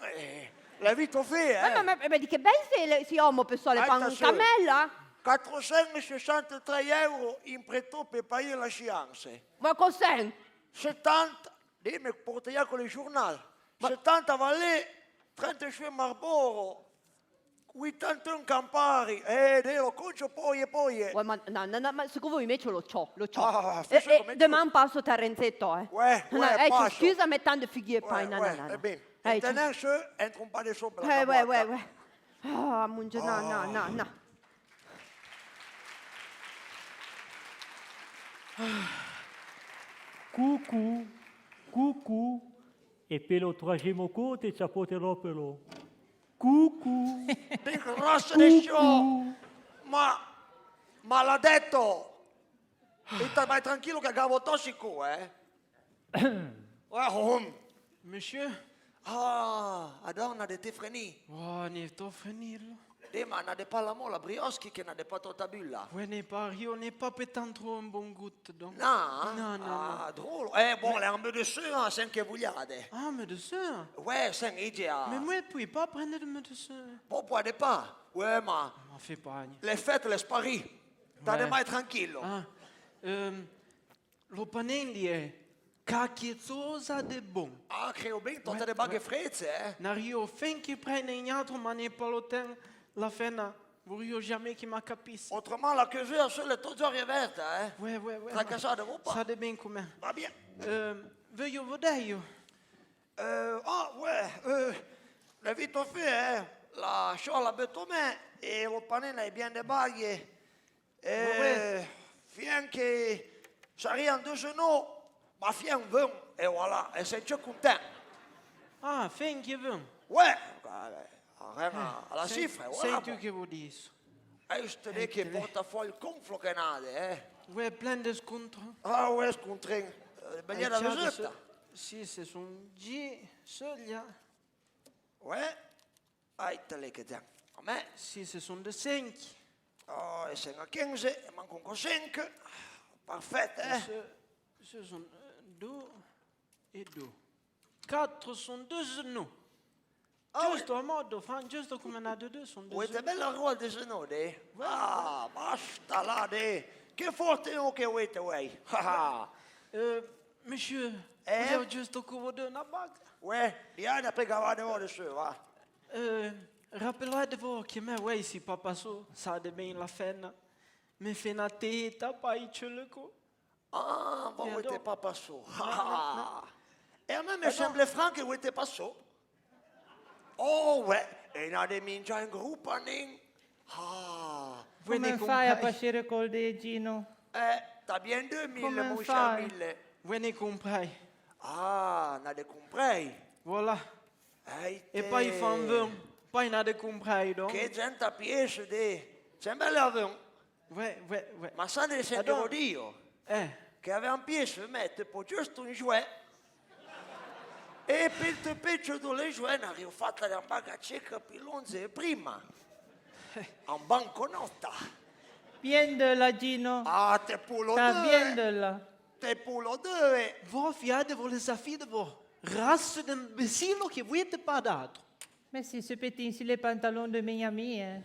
Speaker 2: la vita fait,
Speaker 9: Ma di che ben si uomo per sole pan
Speaker 2: Attenzione.
Speaker 9: camella?
Speaker 2: 463 euro in préto per pagare la scienze.
Speaker 9: Ma cos'è?
Speaker 2: 70, dimmi, portiamo con il giornale. 70 Valais, 35 Marlboro, 81 Campari, lo concio poi e poi.
Speaker 9: Ma secondo voi invece lo c'ho.
Speaker 2: forse come
Speaker 9: Domani passo a Renzetto,
Speaker 2: Ouais, passo.
Speaker 9: scusa, mettendo figlie poi, no.
Speaker 2: È bene. E tenere entra un po' di sopra la
Speaker 9: Ouais. Ah, munge, no.
Speaker 5: Coucou. E per lo tragemo cote ciapoterò per lo. Coucou.
Speaker 2: Dico, rosso di show. Ma l'ha e stai tranquillo che gavo tossico,
Speaker 1: Monsieur?
Speaker 2: Ah, adonna de te freni.
Speaker 1: Oh, ne to finirlo.
Speaker 2: Ma n'a de pas la mola brioschi che n'a de pas tota bulla.
Speaker 1: Ouais, n'est pas rio, n'est pas pétant trop un bon goût, donc.
Speaker 2: No?
Speaker 1: No.
Speaker 2: Ah, drôle. Bon, le un peu de sueur, c'est que vogliate.
Speaker 1: Ah, médecin.
Speaker 2: Ouais, c'est idea.
Speaker 1: Mais moi, je ne puis pas prendre de médecin.
Speaker 2: Pourquoi pas? Ouais, ma.
Speaker 1: M'en fais pas.
Speaker 2: Les fêtes, les paris. T'as
Speaker 1: Ouais.
Speaker 2: de mai tranquillo.
Speaker 1: Ah, lo panelli è cacchezzosa de bon.
Speaker 2: Ah, creo ben, tutte le baghe frezze,
Speaker 1: Nario, finché prende in altro, ma ne paloten la fena. Voglio jamais che mi capissi.
Speaker 2: Autrement, la chiusura sulle toujours riverta,
Speaker 1: Ouais.
Speaker 2: Tra casa devo pas.
Speaker 1: Ça de bien com'è.
Speaker 2: Va bien.
Speaker 1: Voglio vedere.
Speaker 2: Le vite fait, la sciola betomè e lo panene è bien de baghe. Fien che saria un 2 genoux, ma fien 20, et voilà, et c'est déjà content.
Speaker 1: Ah, finché vem.
Speaker 2: Ouais, alla cifra,
Speaker 1: Sei
Speaker 2: voilà.
Speaker 1: tu che vuoi dire?
Speaker 2: Je te dis che portafoglio gonflo che nade,
Speaker 1: Ouais, plein de scontro.
Speaker 2: Ah, ouais, scontrin. Bagna la visita.
Speaker 1: Sì, se sono G, soglia.
Speaker 2: Ouais. Ai, te le che diamo. A me,
Speaker 1: Sì, se sono de 5.
Speaker 2: oh, e sei a 15, e manco un 5. Perfetto,
Speaker 1: Ce sono 2 e 2. 4 sono 2 genoux. Giusto a modo, giusto come una de 2 sono 2
Speaker 2: Vuoi te bella ruola di genoux, Ah, basta là, Che forte o che vuoi te vuoi?
Speaker 1: Monsieur, volevo giusto che vuoi una baga.
Speaker 2: Ouais, vieni a pregare ore su, va.
Speaker 1: Rappelate voi che me, voi si papa su, sa de bene la fenna. Me fais na teta, pai, chuluko.
Speaker 2: Ah, voi
Speaker 1: Viens
Speaker 2: uite
Speaker 1: donc.
Speaker 2: papa so. E a me mi sembra franco che uite passo. Oh, e na de mingia in gruppo, ning. Ah,
Speaker 1: Voi ne
Speaker 8: Come fai a
Speaker 1: comprai.
Speaker 8: pascere col dè, Gino?
Speaker 2: t'as bien 2000,
Speaker 8: Come
Speaker 2: mon cher
Speaker 8: fai?
Speaker 2: 1000.
Speaker 1: Voi ne comprai.
Speaker 2: Ah, na de comprei.
Speaker 1: Voilà.
Speaker 2: Ehi,
Speaker 1: E poi fan vun. Poi na de comprai, donc.
Speaker 2: che gente a piace de. Sembra l'avevano.
Speaker 1: Ouais.
Speaker 2: Ma sa ne sentivo
Speaker 1: Adoro.
Speaker 2: io.
Speaker 1: Eh.
Speaker 2: Che aveva un pièce per mettere poi giusto un jouet e per il pezzo delle jouet ne avevo fatta la banca cieca per l'11 prima a un banconota
Speaker 8: Bien de là, Gino.
Speaker 2: ah te pulo
Speaker 8: Sta bien
Speaker 2: due
Speaker 8: de là.
Speaker 2: te pulo due
Speaker 1: Voi fiate vuole sapere de voi. Rasse d'un imbecille che voi te pas dato.
Speaker 8: Mais si ce petit ici les pantalons de mes amis, hein.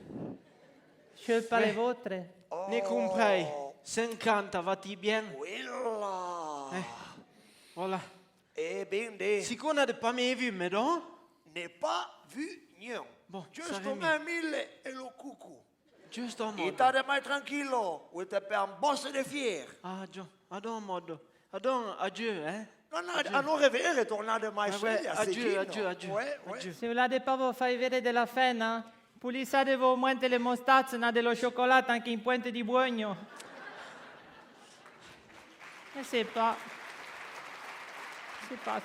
Speaker 8: Je veux pas les vôtres.
Speaker 1: Ne comprai. 50, va-t-il bien?
Speaker 2: quella
Speaker 1: Voilà.
Speaker 2: e ben de
Speaker 1: Si qu'on a de pas mes vues, mais donc.
Speaker 2: n'est pas vu niente
Speaker 1: Bon,
Speaker 2: giusto
Speaker 1: saremo.
Speaker 2: me 1000 e lo cucu
Speaker 1: Juste en
Speaker 2: e
Speaker 1: mode.
Speaker 2: t'ade mai tranquillo uite per un boss de fier
Speaker 1: Ah, John. Adon mode. Adon, adieu, hein?
Speaker 2: non a non revere tornare mai
Speaker 1: Ah, ouais,
Speaker 2: figlia,
Speaker 1: adieu,
Speaker 2: Sergino.
Speaker 1: adieu.
Speaker 2: Ouais.
Speaker 1: Adieu.
Speaker 8: Se volete pas vous fare vedere della fena, pulissate voi muente le mostazze, na dello cioccolato anche in puente di buogno. E c'est pas. C'est pas.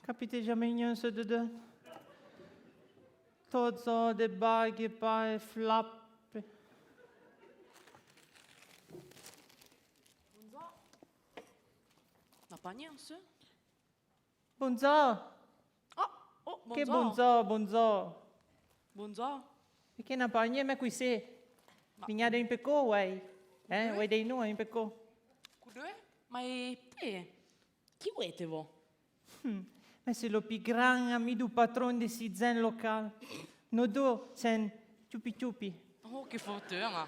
Speaker 8: Capite jamais rien ce dedans. Tot ça de bagues, pas et flap.
Speaker 7: N'a pas rien, ça?
Speaker 8: Bonzo,
Speaker 7: Oh,
Speaker 8: che
Speaker 7: bonjour.
Speaker 8: bonzo.
Speaker 7: Bonjour.
Speaker 8: Perché non parli niente qui se? Vignate in pecco, uai. Uai dei noi in pecco.
Speaker 7: Kudue? Mais, chi volete voi?
Speaker 8: Ma c'est le plus grand ami du patron de si zen local. Nos deux, c'est ciupi.
Speaker 7: Oh, che fortuna.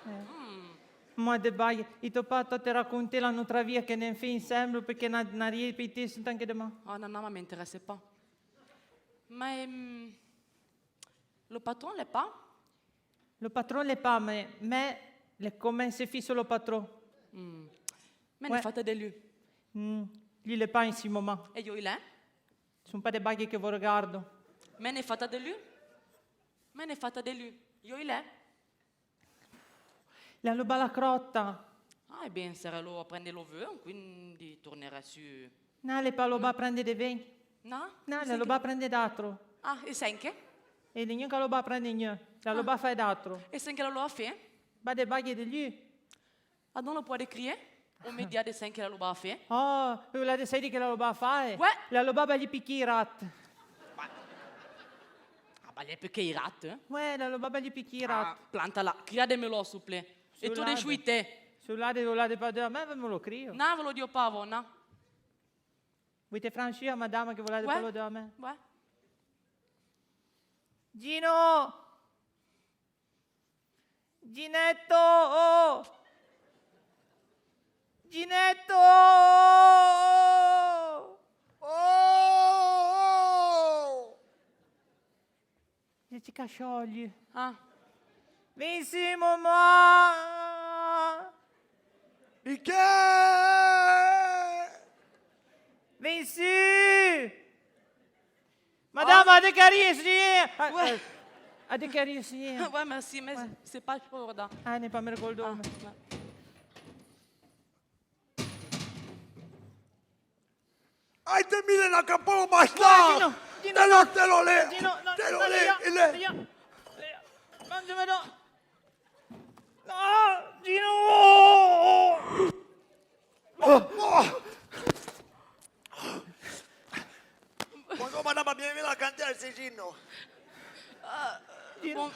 Speaker 8: Moi de bague, il t'a pas te raconter la notre vie que n'en fait ensemble perché n'a rien répété sur tant que demain.
Speaker 7: Ah non, non, m'intéressait pas. Mais le patron l'est pas?
Speaker 8: Le patron l'est pas, mais le comment se fait sur le patron.
Speaker 7: Mais
Speaker 8: Ouais.
Speaker 7: ne fate de lui.
Speaker 8: Lui l'est pas en ce moment.
Speaker 7: E io il è?
Speaker 8: Ce sont pas des bagues que vous regardez.
Speaker 7: Me ne fate de lui? Me ne fate de lui? Io il è?
Speaker 8: La roba la crotta.
Speaker 7: Ah, e bien, sarò a prendere lo vœu, quindi tornerà su...
Speaker 8: Non, le pas roba a prendere de vin.
Speaker 7: No?
Speaker 8: Non, la roba a prendere d'altro.
Speaker 7: Ah, e senke?
Speaker 8: E di niente la roba a prendere niente. La roba fa d'altro.
Speaker 7: E senke la lo a fait?
Speaker 8: Pas des bagues de lui.
Speaker 7: Ah, non lo può décrire? Au média de senke la lo a fait?
Speaker 8: Oh, la de sai che la roba a fare?
Speaker 7: Ouais.
Speaker 8: La roba va gli picchi i rat.
Speaker 7: Ah, bah, perché i rat, eh?
Speaker 8: Ouais, la roba va gli picchi i
Speaker 7: Ah,
Speaker 8: rat.
Speaker 7: plantala, criademelo, s'il vous plaît. E tu
Speaker 8: Soulade.
Speaker 7: de shuite?
Speaker 8: Sulla de pas de me lo crio.
Speaker 7: Na, ve lo dio pavo, na?
Speaker 8: Vuoi franchire, madame, che volete
Speaker 7: Ouais.
Speaker 8: quello da me?
Speaker 7: Ouais.
Speaker 8: Gino! Ginetto! Oh! Ginetto!
Speaker 2: Oh!
Speaker 8: E ci casciogli.
Speaker 7: Ah,
Speaker 8: Vinci, mamma!
Speaker 2: Di che?
Speaker 8: Vinci! Madame, a décarrier,
Speaker 7: Ouais.
Speaker 8: A décarrier,
Speaker 7: ouais, merci, mais c'est pas chaud, da.
Speaker 8: Ah, n'est pas me ricordo.
Speaker 7: Ah,
Speaker 2: Hai te mille na cappello basta!
Speaker 8: Gino,
Speaker 2: Te lo le!
Speaker 8: Gino, no,
Speaker 2: Te lo
Speaker 8: no,
Speaker 2: le!
Speaker 8: io. Mangiamelo. No, Gino!
Speaker 2: Quando madame viene la cantare Sergino.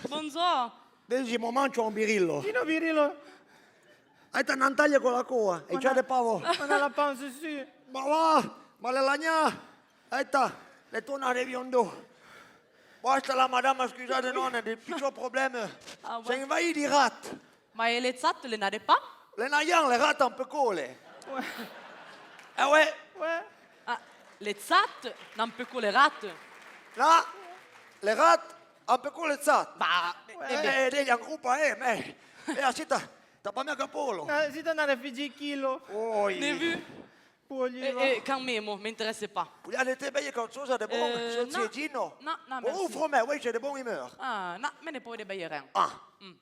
Speaker 7: Bonjour.
Speaker 2: Deci momento un birillo.
Speaker 8: Gino Virillo,
Speaker 2: Hai te non taglia con la coa e c'è de pavo.
Speaker 8: ma la panza su.
Speaker 2: Ma va! Ma le lagna! Hai te! Le tornare biondo. Basta la madame, scusate non, è del piccolo problema.
Speaker 7: Ah, ouais.
Speaker 2: Sei invaiti di rat.
Speaker 7: Ma e le zat, le n'avez pas?
Speaker 2: Le nagliane, le rat un peu cole. Eh ouais!
Speaker 8: Ouais.
Speaker 7: Ah, Les zat, un peu con le rat.
Speaker 2: No, le rat, un peu con le zat.
Speaker 7: Bah,
Speaker 2: Degli un gruppo me. Así t'as pas mis capolo.
Speaker 8: Si t'en as réfugié kilo,
Speaker 2: Oi.
Speaker 7: ne vu?
Speaker 8: pour lui.
Speaker 7: Quand même, m'intéresse pas.
Speaker 2: Vogliamo te bene qualcosa di buono?
Speaker 7: no.
Speaker 2: Gino?
Speaker 7: No, no,
Speaker 2: Oh,
Speaker 7: merci.
Speaker 2: fra me, oui, j'ai de bonne humeur.
Speaker 7: Ah, non, me ne puoi dire rien.
Speaker 2: Ah,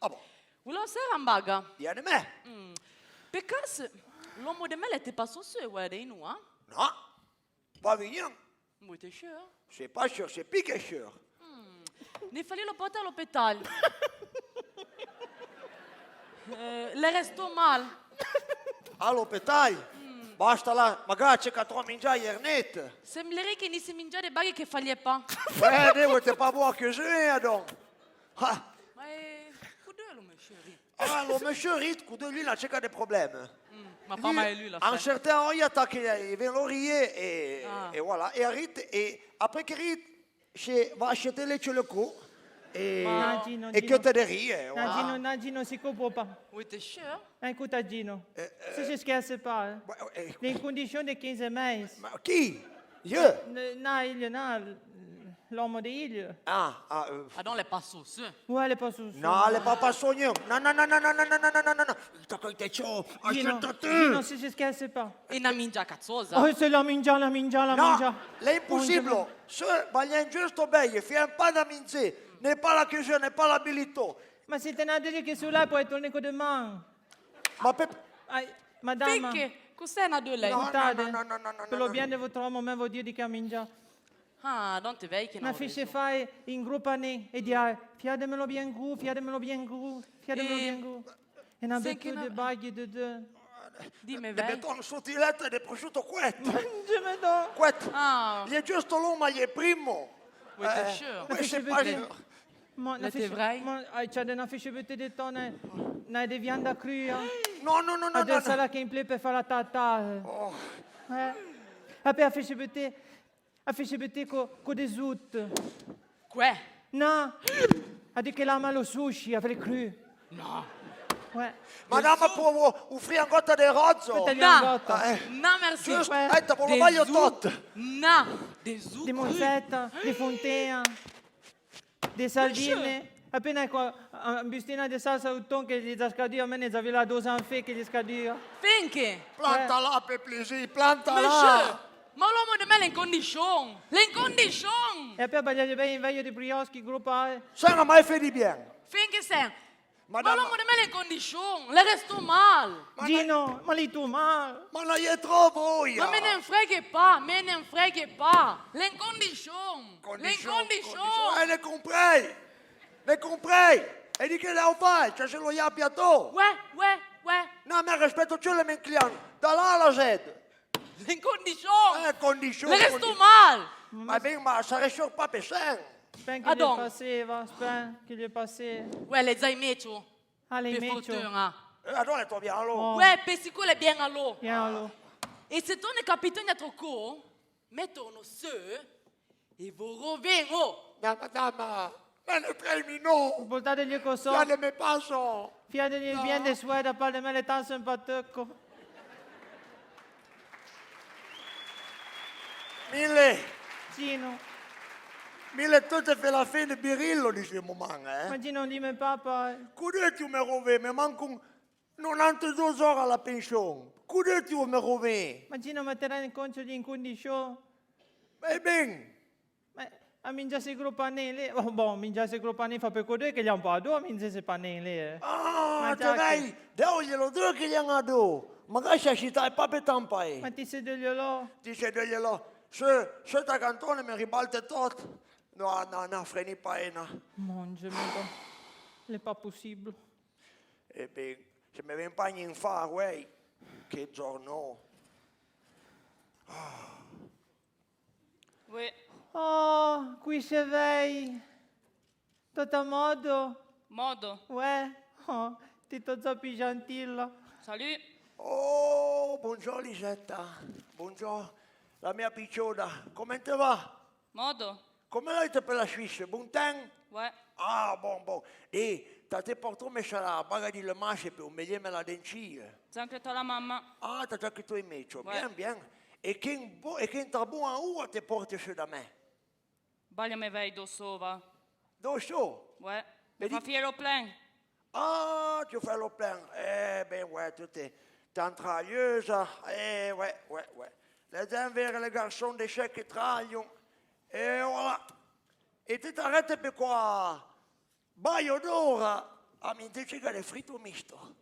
Speaker 2: ah bon.
Speaker 7: Voulons faire un baga.
Speaker 2: Vieni me.
Speaker 7: Because l'homme de mêle était pas censé, ouais, de nous, hein?
Speaker 2: No, pas venir.
Speaker 7: Oui, t'es sûr?
Speaker 2: C'est pas sûr, c'est piqué sûr.
Speaker 7: Ne fallait le porter à l'hôpital. Le resto mal.
Speaker 2: All'ospedale. Basta là, magari c'è che tu mangiare ieri.
Speaker 7: Semblerait qu'il n'y se mangeait des bagues qu'il fallait pas.
Speaker 2: Devo te pas boire que je donc. Ah,
Speaker 7: Mais, coup de l'homme, chérie.
Speaker 2: ah, lo monsieur Rit, coup de lui, là, c'è che des problèmes.
Speaker 7: Ma pas mal lui, la
Speaker 2: Un
Speaker 7: fin.
Speaker 2: certain temps, il attaque, il vient l'oreiller
Speaker 7: Ah.
Speaker 2: et voilà. Et Rit, et après que Rit va acheter les chouleco et,
Speaker 8: Ma- Gino,
Speaker 2: et
Speaker 8: Gino.
Speaker 2: que te rire.
Speaker 8: Non, Gino, non, Gino, si comprend pas.
Speaker 7: Oui, t'es sûr?
Speaker 8: Écoute, Gino, si je ne scherze pas, hein. Les conditions de 15 meses,
Speaker 2: Ma chi? Io?
Speaker 8: l'homme de île.
Speaker 2: Ah,
Speaker 7: Ah non, les pas sauce.
Speaker 8: Ouais, elle est pas sous.
Speaker 2: no, le papa sogno. No, no, no, no, no, no, no, no, no, no, no. Sta con te ciò.
Speaker 8: Gino,
Speaker 2: Aspetta
Speaker 8: Gino,
Speaker 2: te.
Speaker 8: si je ne scherze pas.
Speaker 7: E una mingia cazzosa.
Speaker 8: Oh, c'est la mingia, la mingia, la
Speaker 2: No,
Speaker 8: mingia.
Speaker 2: è impossibile. Se voglio giusto bene, fai un po' da minze. Ne pas la chiusura, ne pas l'abilito.
Speaker 8: Mais c'est un adresse qui est là pour être tourné que demain.
Speaker 2: Ma per...
Speaker 8: Aïe, madame.
Speaker 7: Finché, cos'è una de lei?
Speaker 2: No.
Speaker 8: Guardate,
Speaker 2: no, no, no, no,
Speaker 8: per
Speaker 2: no,
Speaker 8: lo
Speaker 2: no.
Speaker 8: bien de votre homme, même vous dire di camingia.
Speaker 7: Ah, non te vei che
Speaker 8: Ma
Speaker 7: non
Speaker 8: fiche fai in gruppo anni e dire fiademelo bien gros, fiademelo bien gros, fiademelo bien gros. E una
Speaker 7: sai che
Speaker 8: bête de
Speaker 7: no-
Speaker 8: bague de deux.
Speaker 7: Dimmi,
Speaker 2: Ne
Speaker 7: vei.
Speaker 2: metto sottiletta di prosciutto quetto.
Speaker 8: Je me donne.
Speaker 2: Quetto.
Speaker 7: Ah,
Speaker 2: Gli è giusto l'uomo, ma gli è primo.
Speaker 7: oui, t'es sûr?
Speaker 2: Oui, c'est
Speaker 8: fiche
Speaker 2: pas
Speaker 8: bête.
Speaker 2: sûr.
Speaker 8: Ma
Speaker 7: C'est vrai?
Speaker 8: c'è una fiche bête de tonne, na de viande crue.
Speaker 2: No, no, no, no, no.
Speaker 8: Adesso
Speaker 2: no.
Speaker 8: la che imple per fare la tata.
Speaker 2: Oh.
Speaker 8: E poi a fiche bête con des zout.
Speaker 7: Quoi?
Speaker 8: No, a dit che la malo sushi, avec cru.
Speaker 7: No.
Speaker 8: Ouais.
Speaker 2: Madame può offrire un gotta di rozzo.
Speaker 8: Peut-être
Speaker 7: Da.
Speaker 8: un gotta.
Speaker 7: No, merci.
Speaker 2: Giusto,
Speaker 8: Ouais.
Speaker 2: aspetta, lo voglio tot.
Speaker 7: No, des zuccheri.
Speaker 8: Des monzette, des fontaines, des sardines. Appena qua, un bustino di salsa au thon che gli scadì, a me ne avevi la dose en fait che gli scadì.
Speaker 7: Finché?
Speaker 2: Planta là per plaisir, planta
Speaker 7: Monsieur,
Speaker 2: là.
Speaker 7: ma l'uomo de me l'è in condition. L'è in condition.
Speaker 8: E poi bagliare bene in veglio di brioschi, gruppa.
Speaker 2: Ça n'a mai fait du bien.
Speaker 7: Finché sei. Ma
Speaker 2: Madame-
Speaker 7: l'uomo de me l'è in condition. Le resto mal.
Speaker 8: Gino, ma lì tu mal.
Speaker 2: Ma non è troppo voglia.
Speaker 7: Ma me ne freghe pas, me ne freghe pas. L'è in condition. L'è in condition.
Speaker 2: Ne comprai. Ne comprai. E di che la fai? Cioè se lo ia piatto.
Speaker 7: Ouais.
Speaker 2: No, ma rispetto ciò le men clienti. Da là alla Z.
Speaker 7: L'è in condition.
Speaker 2: Condizione.
Speaker 7: Le resto mal.
Speaker 2: Ma ben, ma sarei sûr pas per sen.
Speaker 8: Speng che
Speaker 7: Ah,
Speaker 8: gli è
Speaker 7: donc.
Speaker 8: passé, va, speng che gli è passé.
Speaker 7: Ouais, les aimecho.
Speaker 8: Allez,
Speaker 7: Per
Speaker 8: mecho.
Speaker 7: fortuna.
Speaker 2: Allora tu bien allora.
Speaker 8: Oh.
Speaker 7: Ouais, per sicuro è bien allò.
Speaker 8: Viens, allô.
Speaker 7: E se tu ne capitani a troppo, mettono su e vi roveno.
Speaker 2: Ma madame, ma ne premi no.
Speaker 8: Portateli così.
Speaker 2: Ya ne me passo.
Speaker 8: Fiategli bien de suoi da parte me le tan simpatico. Gino,
Speaker 2: Mille tutte per la fine birillo, diciamo man,
Speaker 8: ma Gino di me papa.
Speaker 2: Cudè tu mi rove, mi manco 92 ore alla pensione. Cudè tu mi rove.
Speaker 8: Ma Gino metterà in conto di in condizione.
Speaker 2: E ben,
Speaker 8: Ma a mingiare gruppo anelli. Oh, boh, mingiare gruppo anelli fa per codè che gli ha un po' a due, mingiare panelli.
Speaker 2: ah,
Speaker 8: Ma
Speaker 2: te
Speaker 8: già
Speaker 2: vai, devo glielo dire che gli hanno dato. Magari se città è proprio tampa.
Speaker 8: Ma ti sei deglielo?
Speaker 2: Dice deglielo, se ta cantone mi ribalta tutto. No, freni paena.
Speaker 8: Mon Dieu, mais bon. C'est pas possible.
Speaker 2: E ben, se mi impagni in fa, wey, che giorno.
Speaker 6: Oui.
Speaker 8: Oh, qui si veille. Tutto a modo?
Speaker 6: Modo.
Speaker 8: Ouais. Oh, ti tozzo più gentile.
Speaker 6: Salut.
Speaker 2: Oh, buongiorno Lisetta, buongiorno, la mia picciona, come te va?
Speaker 6: Modo.
Speaker 2: Come l'hai per la Svizzera, buon tempo?
Speaker 6: Ouais.
Speaker 2: Ah, bon. E, ti porto messo la baga di le masce per un meglio la dencia.
Speaker 6: Zanche la mamma.
Speaker 2: Ah, t'as già che tu hai messo,
Speaker 6: Ouais.
Speaker 2: bien. e che t'ha buona ua te porti su da me.
Speaker 6: Balja me vej do sova.
Speaker 2: Dove so?
Speaker 6: Ouais.
Speaker 2: Vedi-
Speaker 6: Ma fiero plein.
Speaker 2: Ah, tu fais le plein. Ben ouais, tu t'es travailleuse. Ouais. Les envers les garçons des chèques qui travaillent. Et voilà. E ti t'arrêtes per qua. Baio d'ora. A mi dice che è fritto misto.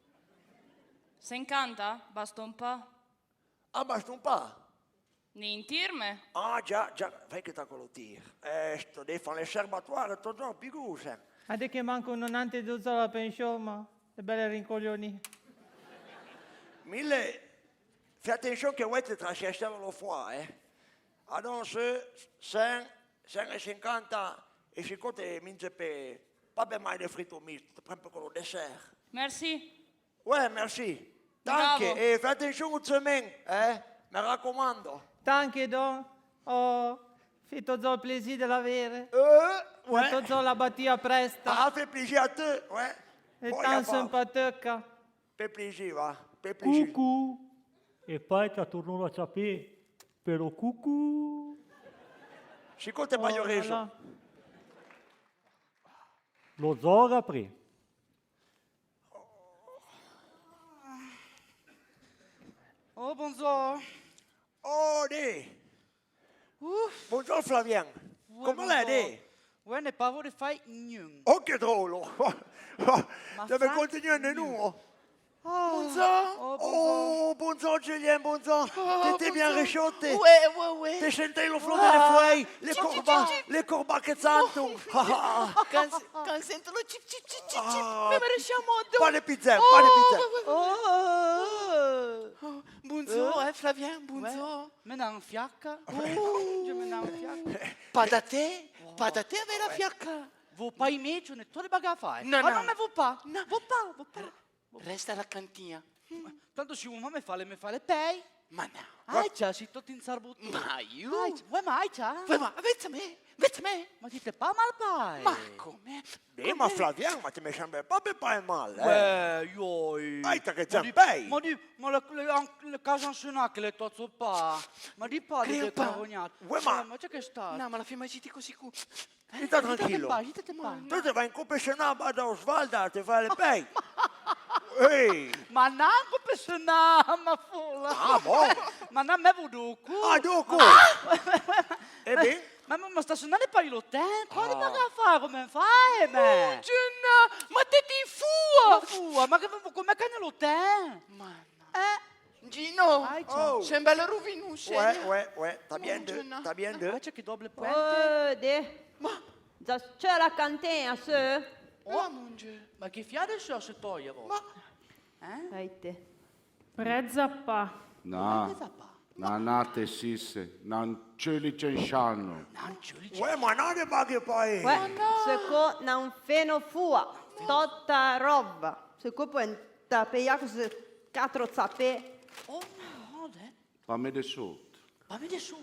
Speaker 6: Se incanta? Basta un po'.
Speaker 2: Ah, basta un po'.
Speaker 6: Ni intirme.
Speaker 2: Ah, già, fai che t'ha quello tir. Sto devi fare le serbatorie, tutto giorno piguse.
Speaker 8: Ade che manco un nonante d'uso la pensione, ma le belle rincoglioni.
Speaker 2: Mille, fais attention che vuoi ti trascestare lo fuori, Allora, 150 e 50 mince per... Pas mai de fritto misto, proprio con lo dessert.
Speaker 6: Merci.
Speaker 2: Ouais, merci.
Speaker 6: Bravo.
Speaker 2: Danke. E fai attenzione al semaine, mi raccomando.
Speaker 8: Tanche don, oh, fito zo il plaisir de l'avere.
Speaker 2: Ouais.
Speaker 8: Fito zo la battia presta.
Speaker 2: Ah, fait plaisir à te, ouais.
Speaker 8: E
Speaker 2: Poi,
Speaker 8: tan
Speaker 2: a fa-
Speaker 8: simpatica.
Speaker 2: Fait plaisir, va. Fait plaisir.
Speaker 5: Cucu. E poi ti tornano a sapere, però cucu.
Speaker 2: Siccome ti voglio reso.
Speaker 8: là.
Speaker 5: Lo zoo apre.
Speaker 3: Oh, bonjour.
Speaker 2: Oh, dì. Buongiorno Flavien. Come lei, dì?
Speaker 3: Ouais, n'est pas vous de faire niente.
Speaker 2: Oh, che drôle. Deve
Speaker 3: fra-
Speaker 2: continuare di nuovo.
Speaker 3: Bonjour.
Speaker 2: Oh, buongiorno Julien, buongiorno. T'étais bien réchauffé.
Speaker 3: Ouais.
Speaker 2: T'es senti lo flot delle feuilles, les corbats che zanto.
Speaker 3: Quand sento lo chip,
Speaker 2: Ah,
Speaker 3: mi riusciamo a
Speaker 2: Pas de pizza, pas de pizza.
Speaker 3: Bonjour, Flavien, bonjour. Maintenant en fiacca. Je maintenant en fiacca. Pas da te avec la fiacca. Vous pas aimer, tu n'es pas de bagarre à faire.
Speaker 4: Non,
Speaker 3: Ah
Speaker 4: non.
Speaker 3: non, mais vous pas.
Speaker 4: No.
Speaker 3: Vous pas.
Speaker 4: Resta alla cantina.
Speaker 3: Tanto si uno mi fa le pay.
Speaker 4: Ma no.
Speaker 3: Ai già, si tutto in sarbutto.
Speaker 4: Ma io?
Speaker 3: Vuoi mai già?
Speaker 4: Ma avete me?
Speaker 3: Ma dite pas mal pai.
Speaker 4: Ma come?
Speaker 2: Dì, ma Flavien, ma ti mi sembra proprio pas mal,
Speaker 3: Io.
Speaker 2: Ai, t'as che già pay.
Speaker 3: Ma le case ancienne che le tozzo pa. Ma di pa di
Speaker 4: Creo pa.
Speaker 3: carognato.
Speaker 2: Uè, ma-
Speaker 3: Ma c'è che sta?
Speaker 4: No, ma la firma ci così cu.
Speaker 2: Sta tranquillo.
Speaker 3: Dite pa.
Speaker 2: Tu ti vai in confessionale da Osvalda, ti fai le pay. Ehi.
Speaker 3: Ma nanco personale, ma folla.
Speaker 2: Ah, boh.
Speaker 3: Ma non me vuduku.
Speaker 2: Ah, dopo. E beh?
Speaker 3: Ma sta suonando per il hotel? Quale baga fare? Come fai, me?
Speaker 4: Gianna, ma te ti fua!
Speaker 3: Fua, ma come che nell'hotel?
Speaker 4: Ma Gino,
Speaker 3: Ai, ciao.
Speaker 2: Oh.
Speaker 4: sembra la rovinusse.
Speaker 2: Ouais. T'as bien deux. T'as bien deux.
Speaker 3: Ah, c'è che doble puente.
Speaker 9: Oh, de. Da c'è la cantina, se?
Speaker 4: Oh, mon Dieu.
Speaker 3: Ma che fiade c'è se toglie, vo?
Speaker 9: Aite.
Speaker 8: Prezzappa.
Speaker 10: No, nanate sisse, non ce li cenciano.
Speaker 2: Ouais, ma non è baghe poi.
Speaker 9: Ouais, se co non feno fua. Tutta roba. Se co puoi tapere così 4 zappe.
Speaker 3: Oh, no,
Speaker 10: Fammi de sotto,
Speaker 3: ma vedi su.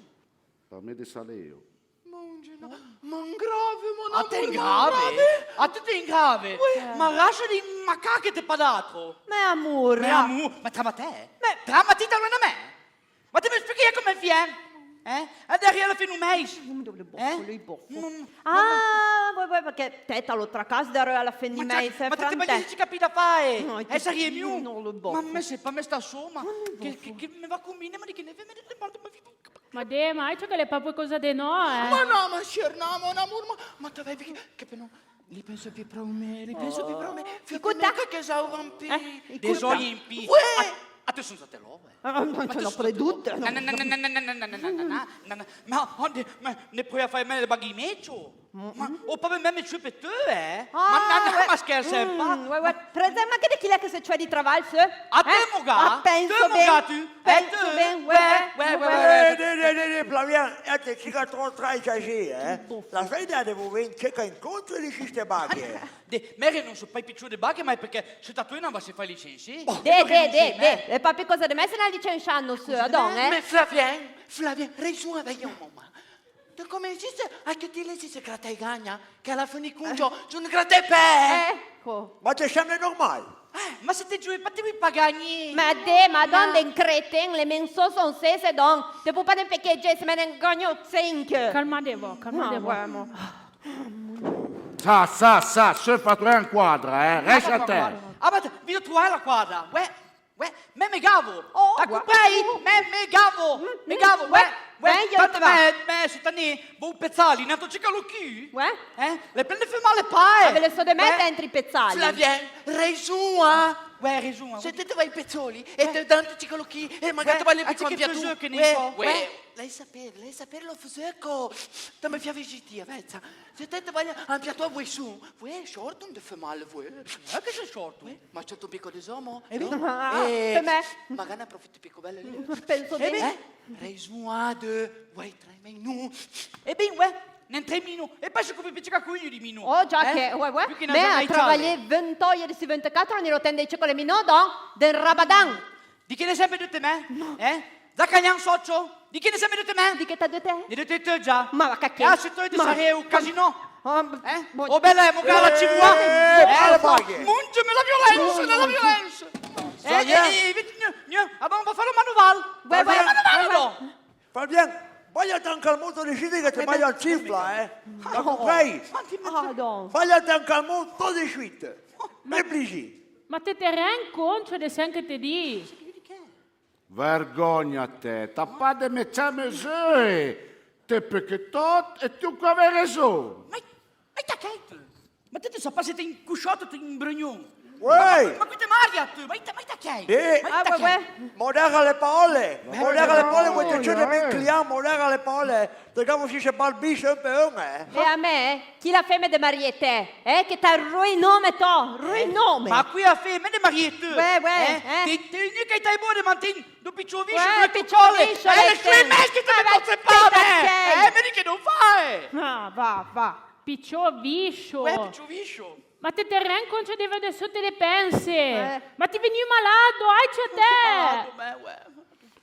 Speaker 10: fammi de saleo.
Speaker 4: Mon Dieu, no. Man grave, mon
Speaker 3: A te in grave? A te in grave? Ma lascia di macache te padato.
Speaker 9: Ma amore.
Speaker 3: Ma trama te? Trama ti da a me? Ma te mi spieghi come viene? E derrière la fin un mese?
Speaker 9: Ah, vuoi perché te l'altra casa da alla fin di mese,
Speaker 3: Ma te
Speaker 9: frante.
Speaker 3: ti ci capita fare?
Speaker 9: No,
Speaker 3: E sarebbe mio?
Speaker 9: non lo boh.
Speaker 3: Ma me se pa me sta soma. Che mi va con me, ma di che ne vede le porte ma
Speaker 6: Ma de, mai c'è che le papo cosa de no,
Speaker 4: Ma no, ma scherna, mon amour, ma tu avevi che per no. Li penso più per me, li penso più per me. Ficuta che sa un vampiro.
Speaker 3: Dei sogni in pi. A te sono state love.
Speaker 9: Non ce l'ho produtte.
Speaker 3: Ma ne puoi fare me le baghi mecio? Ma o proprio me ci per te, Ma scherza un po'.
Speaker 9: Presente che chi è che se c'è di travalse?
Speaker 3: A te moga?
Speaker 9: Penso
Speaker 3: Te moga tu?
Speaker 9: bene. Penso bene.
Speaker 2: Flavien, te ci troppo tra i casi, La sveglia devo cerca incontro di queste baghe.
Speaker 3: Mary non so poi piccione baghe, ma è perché se tu non va si fare licenzi?
Speaker 9: De. Le papi cosa de me se ne licenziano su, adon,
Speaker 4: Mais Flavien, raison avec un moment. Tu come esiste a che ti lesi se gratta e gagna, che alla fine cungio, sono gratta e pe.
Speaker 9: Ecco.
Speaker 2: Ma ti sembra normale?
Speaker 3: Ma se te jouais pas, tu pas gagner.
Speaker 9: Mais des madame des crétins, les mensos sont 16 donc. Tu peux pas ne paquet, mais ne gagne 5.
Speaker 6: Calmate-vous, calmate-vous.
Speaker 10: Ça, ce fatto è un quadra, resta a te.
Speaker 3: Ah, ma vi trovare la quadra. Ouais, mais me gavo.
Speaker 9: Oh,
Speaker 3: T'as compris? Me gavo. Mais cette année, vous pezzali, nato c'è le cul.
Speaker 9: Ouais.
Speaker 3: Le prende fumare le paie.
Speaker 9: Avec le saut de mettre entre i pezzali.
Speaker 3: Flavien, raison, hein? Ouais, raison. Se te vai i pezzoli e te danno c'è le cul e magari te vai le pezzoli più tu.
Speaker 4: che ne so.
Speaker 3: Lei sapere lo fusecco. Te mi fia visiti, avezza. Se te vai a piatto vuoi su, vuoi short un de fumare vuoi. Ma che c'è short? Ma c'è un picco di somo?
Speaker 9: Per me.
Speaker 3: Magari approfitti picco belle lì.
Speaker 9: Penso bene.
Speaker 3: Raison à deux. Ouais, très bien, nous.
Speaker 4: Eh bien, ouais, non 3 minuti. E poi c'è come piccolo cugno di minuti.
Speaker 9: Oh, già che, ouais.
Speaker 4: Più che una
Speaker 9: Mais à
Speaker 4: giornata
Speaker 9: travailler 20 heures sur 24, on est l'hôtel des chocolats minots dans del Ramadan.
Speaker 4: Di che ne sempre tutte me? Zaccagnan socio? Di che ne sempre tutte me?
Speaker 9: Di che t'as de te?
Speaker 4: Di tutte te già.
Speaker 9: Ma va cacchio.
Speaker 4: Ah, se tu ti sarei un casino.
Speaker 9: Bon.
Speaker 4: Oh bella, mo gara ci vuoi?
Speaker 2: Alle paghe.
Speaker 4: Mungemi la violenza. Abbiamo da fare un manuale.
Speaker 9: Ouais.
Speaker 2: Fabien, vai a tanto al mondo decidi che ti vai al cifla, Ma comprai?
Speaker 9: Ah, donc.
Speaker 2: Vai a tanto al mondo tout de suite. Réfléchis.
Speaker 6: Ma te rends compte de ce que te dis?
Speaker 10: Vergogna a te, t'as pas de métier mesure. Te perché tot e tu che avevi ragione.
Speaker 4: Ma t'as qu'à ma te sei passato in cusciotto in brugnon.
Speaker 2: Ouais.
Speaker 4: Ma qui te maria tu, ma t'as qu'à
Speaker 9: Ah, ouais.
Speaker 2: Modera le parole. Modera le parole, vuoi che c'è dei clienti, modera le parole. Regardez si c'è balbisce un po',
Speaker 9: Et à me, qui la femme de mariété, que t'as ruiné, toi, ruiné.
Speaker 4: Ma qui a fait, me ne marié tu.
Speaker 9: Ouais.
Speaker 4: Ti unico che stai buono Martin, do piccioviccio,
Speaker 9: Ouais,
Speaker 4: due
Speaker 9: piccioviccio,
Speaker 4: piccole.
Speaker 9: le
Speaker 4: Le sue mesche te ne posso fare. Me che non fai.
Speaker 6: Ah, va. Picciò viscio.
Speaker 4: Ouais, piccioviccio.
Speaker 6: Ma te rends compte de vedere sotto le pense? Ma ti veni malato, ai c'è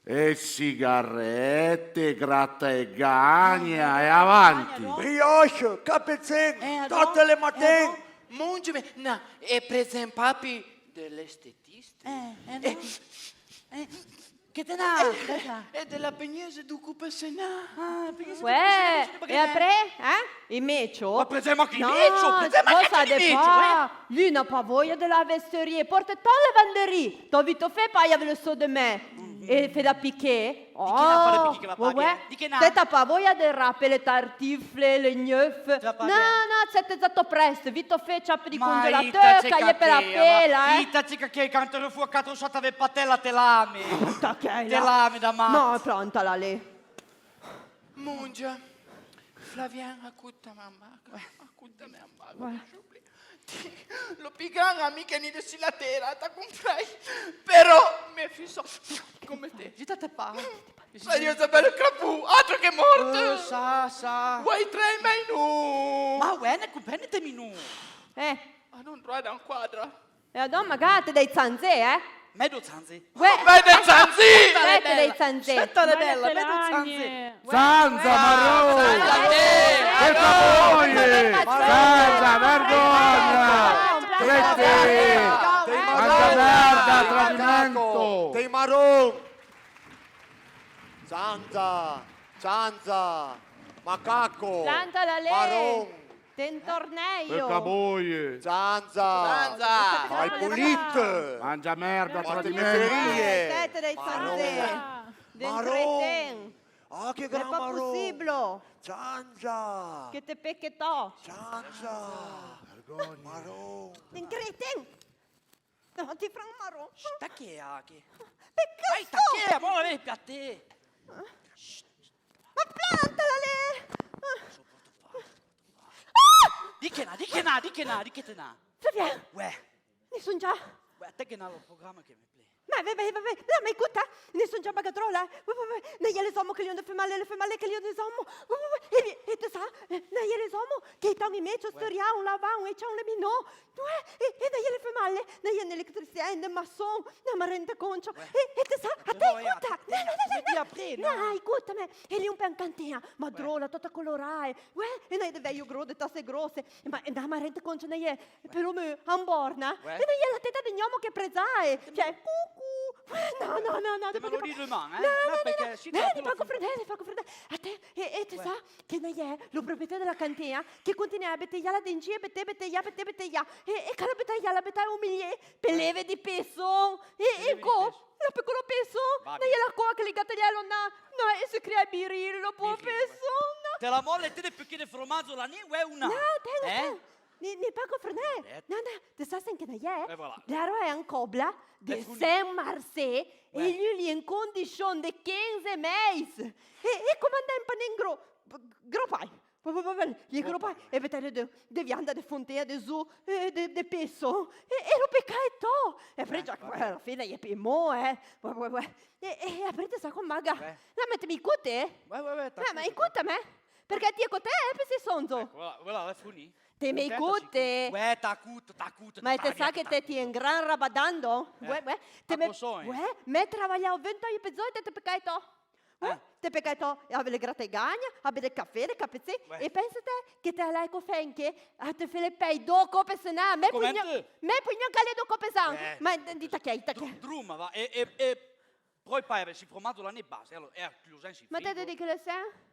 Speaker 6: te.
Speaker 10: E sigarette, gratta e gagna, e avanti.
Speaker 2: Brioche, capezzin, tutte le mattine.
Speaker 3: Mungemi, no, e presempapi dell'estetista.
Speaker 4: Che te n'ha?
Speaker 3: E della pegnese du coupe sena.
Speaker 9: Ouais. Et après, il mecho.
Speaker 4: Ma presemo che
Speaker 9: Non,
Speaker 4: mecho,
Speaker 9: ça dépend. Lui n'a pas voulu de la vesterie. Porte tant la venderie. T'as vite fait pas, il y avait le saut de main. Et fait la piquer.
Speaker 4: n'a pas le piqué che la paga? Di che n'ha?
Speaker 9: T'as pas voulu de râper le tartifle, le neuf. Non, c'était stato presto. Vite fait, ciappe di congélateur, cahier per la pela.
Speaker 4: Itaci che quando lo fu a 4 shot ave patella te lame.
Speaker 9: Te
Speaker 4: Te lame da ma.
Speaker 9: No, plantala lì.
Speaker 3: Mungia, Flavien, accuta mamma. Accuta me mamma. Lo pigan amiche ni de la terra, ta comprai. Però mi fisso come te.
Speaker 4: Gita te pa.
Speaker 3: Ma io sapevo crapù, altro che morto.
Speaker 4: Sa.
Speaker 3: Vuoi 3 menu?
Speaker 4: Ma uene cu bene te minu.
Speaker 3: Ma non guarda un quadro.
Speaker 9: E allora magari dei zanzè,
Speaker 4: Medo zanzi.
Speaker 3: Vede Zanzi!
Speaker 9: Aspetta dei zanzè.
Speaker 4: Aspetta bella, medo zanzi.
Speaker 10: Zanza, marrone! Che capoie! Zanza, vergogna! Crete! Mangia merda, tradimento!
Speaker 2: Dei marron. Zanza, macaco,
Speaker 9: Plantala lì.
Speaker 2: marron,
Speaker 9: Ten
Speaker 10: Che
Speaker 9: torneo.
Speaker 10: capoie!
Speaker 2: zanza, fai pulite,
Speaker 10: Mangia merda,
Speaker 2: fate
Speaker 10: tradimento!
Speaker 2: ferie.
Speaker 9: Aspetta dei zanzè. Del
Speaker 2: Marron.
Speaker 9: creten.
Speaker 2: Ah, che
Speaker 9: È
Speaker 2: gran
Speaker 9: pas
Speaker 2: marron.
Speaker 9: possible.
Speaker 2: Zanza,
Speaker 9: Che te peccheto.
Speaker 2: zanza, marron.
Speaker 9: Den creten. No, ti fra un marron.
Speaker 4: Sta che anche.
Speaker 9: Peccato.
Speaker 4: Vai, sta che, mo le piatte.
Speaker 9: Ma plantala lì.
Speaker 4: Di che te na.
Speaker 9: Flavien,
Speaker 4: Uè,
Speaker 9: ne sono già.
Speaker 4: te che na lo programma che mi play.
Speaker 9: Non, mais écoute, hein, ils sont déjà bagatros, là. Il y a les hommes qui ont fait mal, les femmes qui ont des hommes. Et tout ça, il y a les hommes qui ont mis mettre storia, un lavant, et un lemino. Et il y a les femmes, il y a un électricien, un maçon, un rente concho. Et tout ça, attends, écoute. Non, écoute, mais il y a un peu en cantina, ma drola, tutta colorata. E noi veio grosse, tasse grosse. Ma ma rente concho, ne è per un amborna. E non è la testa di gnomo che presai. Cioè, No,
Speaker 3: Te me lo dis demain, hein?
Speaker 9: No,
Speaker 3: perché si
Speaker 9: ti fa confrontare. A te, e tu sa che noi è lo proprietario della cantina che continua a beteglia la dengia, beteglia. E cara beteglia, la beteglia umilié, per leve di peso. E co, la piccolo peso. Noi è la coa che legata gli alonna. No, e si crea birillo, può peso.
Speaker 3: Te la molle te de più de formaggio la ne una.
Speaker 9: No, te. Ni pas confrontare. Non, tu sa che noi è. La roa è un cobla de Saint-Marseille et lui est en condition de 15 meses. Et comanda un panengro, gros pai. Gli gros pai, e vedete de vianda, de fontea, de zu, de peso. E lo peccato. E pregia, alla fine è per mo, E aprite sa con maga. La metti mi cute? Ma écoute-moi. Perché ti è con te, per sonzo.
Speaker 3: Voilà, la funi.
Speaker 9: Te mi écoutes?
Speaker 3: T'écoutes.
Speaker 9: Ma te sa che te ti in gran rabadando? Me travagliavo 20 episodi te peccato. Te peccato avere gratte gagna, avere caffè, le capezzè. E pensate che te l'hai cofenche a te fare pei do cope sena. Me pugno cale do cope san. Ma dita che.
Speaker 3: Druma, va. E poi poi si formato la ne base. Allora, è chiusa in
Speaker 9: Ma te dici che le sai?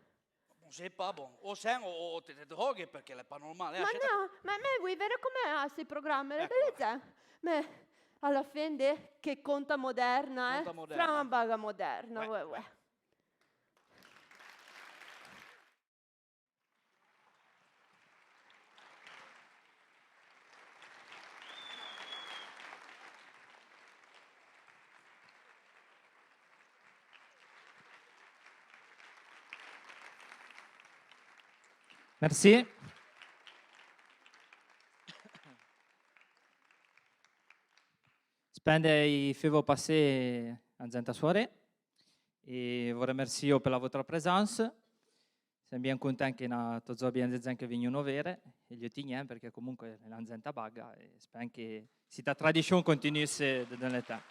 Speaker 3: C'est pas bon. O sen o te droghe perché è pas normale.
Speaker 9: Ma no, ma me vuoi vedere come si programma? Ma alla fine che conta moderna, Fra una baga moderna,
Speaker 11: Merci. Spende i fais passer en cette soirée et vous remercie pour votre présence. Siamo bien content che tutti abbiamo detto che vengono vere e gli otteniamo perché comunque è una gente baga e spero che questa tradizione continuisse nell'età.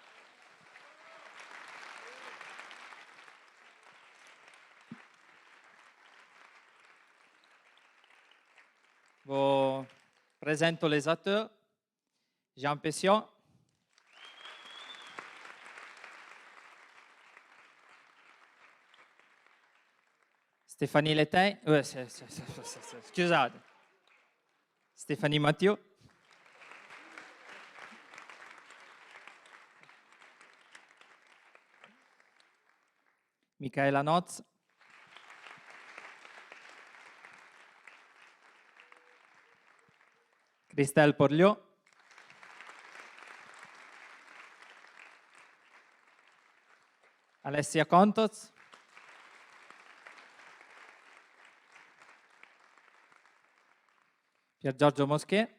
Speaker 11: Vous présente les acteurs, Jean Pession, Stéphanie Letain, scusate, Stéphanie Mathieu, Michaela Notz, Christelle Porliot, Alessia Contos, Pier Giorgio Moschè,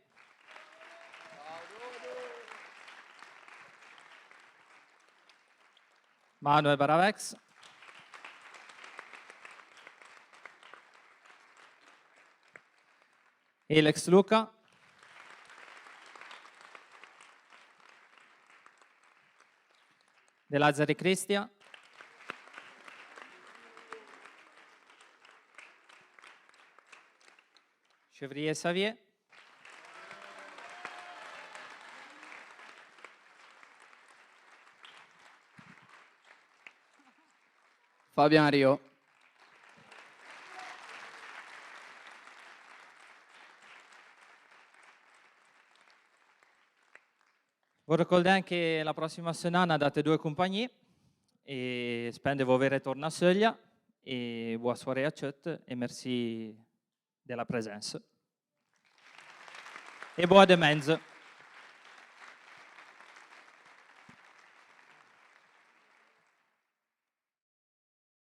Speaker 11: Manuel Baravex, Alex Luca, De Lazzari Cristian, Chevrier Xavier,
Speaker 4: Fabian Rio.
Speaker 11: Vi ricordo anche la prossima settimana date 2 compagnie e spero di voi ritorno a Soglia e buona soirée a tutti e merci della presenza. E buona demenza.